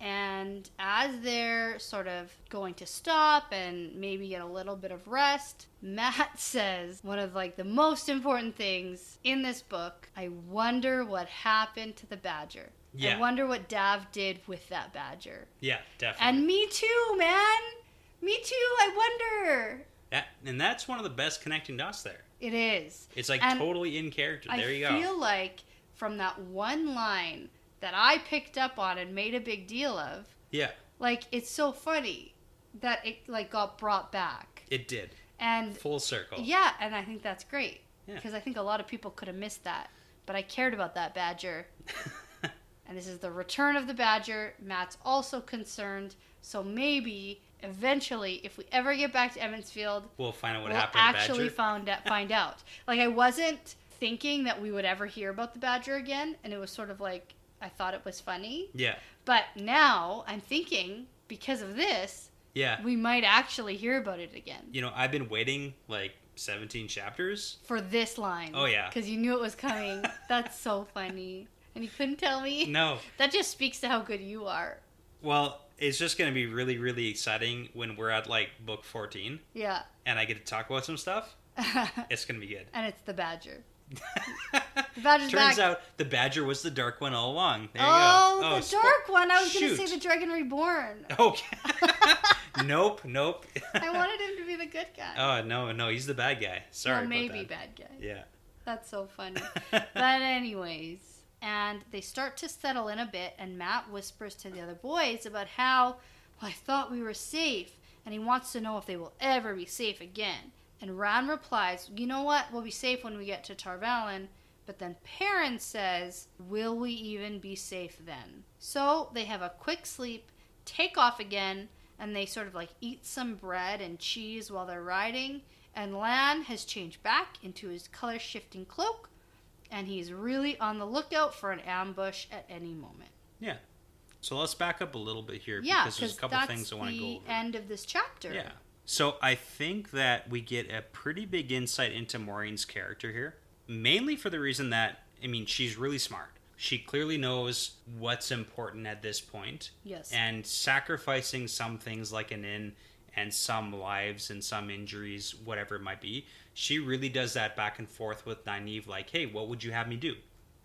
And as they're sort of going to stop and maybe get a little bit of rest, Matt says one of the most important things in this book. I wonder what happened to the badger. Yeah. I wonder what Dav did with that badger. Yeah, definitely. And me too, man. Me too. I wonder. And that's one of the best connecting dots there. It is. It's And totally in character. There you go. I feel like from that one line that I picked up on and made a big deal of. Yeah. It's so funny that it got brought back. It did. And full circle. Yeah, and I think that's great. Yeah. Because I think a lot of people could have missed that. But I cared about that badger. And this is the return of the badger. Matt's also concerned. So maybe eventually, if we ever get back to Emmonsfield, we'll find out what we'll happened to actually Badger. find out. I wasn't thinking that we would ever hear about the badger again, and it was sort of I thought it was funny. Yeah. But now I'm thinking, because of this, yeah, we might actually hear about it again. I've been waiting 17 chapters for this line. Oh yeah, because you knew it was coming. That's so funny, and you couldn't tell me. No, that just speaks to how good you are. Well, it's just going to be really, really exciting when we're at book 14. Yeah. And I get to talk about some stuff. It's going to be good. And it's the badger. The badger's Turns back. out the badger was the dark one all along. There you go. Oh, the dark one. I was going to say the Dragon Reborn. Okay. Nope. I wanted him to be the good guy. Oh, no. He's the bad guy. Sorry about that. Maybe bad guy. Yeah. That's so funny. But anyways, and they start to settle in a bit, and Matt whispers to the other boys about how, I thought we were safe, and he wants to know if they will ever be safe again. And Ran replies, you know what, we'll be safe when we get to Tar Valon. But then Perrin says, will we even be safe then? So they have a quick sleep, take off again, and they sort of eat some bread and cheese while they're riding. And Lan has changed back into his color-shifting cloak, and he's really on the lookout for an ambush at any moment. Yeah. So let's back up a little bit here, Yeah, because there's a couple things I want to go over. That's the end of this chapter. Yeah. So I think that we get a pretty big insight into Moiraine's character here, mainly for the reason that, she's really smart. She clearly knows what's important at this point. Yes. And sacrificing some things like an inn and some lives and some injuries, whatever it might be, she really does that back and forth with Nynaeve, hey, what would you have me do?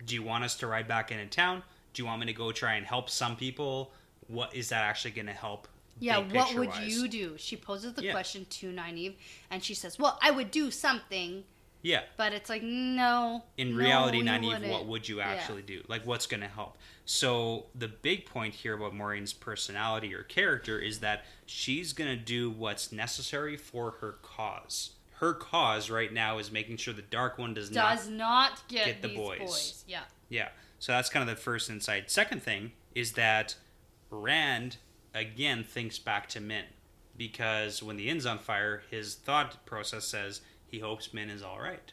Do you want us to ride back into town? Do you want me to go try and help some people? What is that actually going to help? Yeah, what would you do? She poses the question to Nynaeve, and she says, well, I would do something. Yeah. But it's no. In reality, Nynaeve, what would you actually do? What's going to help? So the big point here about Moiraine's personality or character is that she's going to do what's necessary for her cause. Her cause right now is making sure the Dark One does not get the boys. Yeah. Yeah. So that's kind of the first insight. Second thing is that Rand, again, thinks back to Min. Because when the inn's on fire, his thought process says he hopes Min is all right.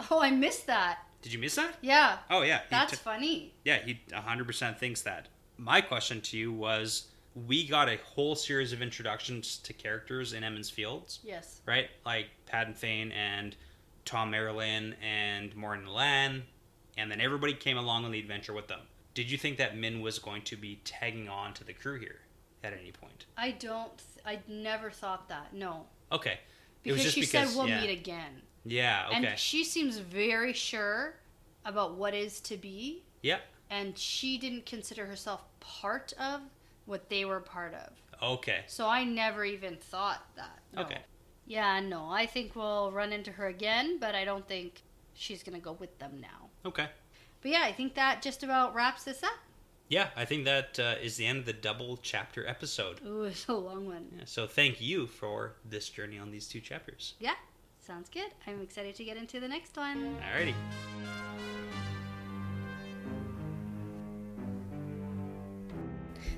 Oh, I missed that. Did you miss that? Yeah. Oh, yeah. That's funny. Yeah, he 100% thinks that. My question to you was, we got a whole series of introductions to characters in Emond's Fields. Yes. Right? Like Padden Fane and Tom Marilyn and Moiraine Lan. and then everybody came along on the adventure with them. Did you think that Min was going to be tagging on to the crew here at any point? I never thought that, no. Okay. Because she said we'll meet again. Yeah, okay. And she seems very sure about what is to be. Yeah. And she didn't consider herself part of what they were part of. Okay. So I never even thought that. No. Okay. Yeah, no. I think we'll run into her again, but I don't think she's going to go with them now. Okay. But yeah, I think that just about wraps this up. Yeah, I think that is the end of the double chapter episode. Ooh, it's a long one. Yeah, so thank you for this journey on these 2 chapters. Yeah, sounds good. I'm excited to get into the next one. Alrighty.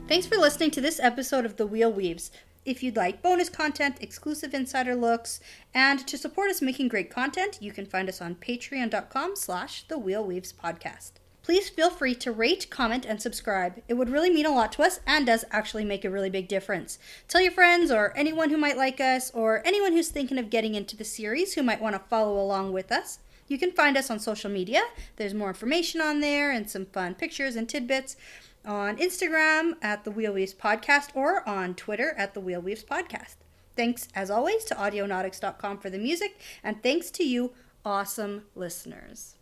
Thanks for listening to this episode of The Wheel Weaves. If you'd like bonus content, exclusive insider looks, and to support us making great content, you can find us on patreon.com/thewheelweavespodcast. Please feel free to rate, comment, and subscribe. It would really mean a lot to us and does actually make a really big difference. Tell your friends or anyone who might like us or anyone who's thinking of getting into the series who might want to follow along with us. You can find us on social media. There's more information on there and some fun pictures and tidbits. On Instagram at The Wheel Weaves Podcast or on Twitter at The Wheel Weaves Podcast. Thanks, as always, to audionautics.com for the music, and thanks to you, awesome listeners.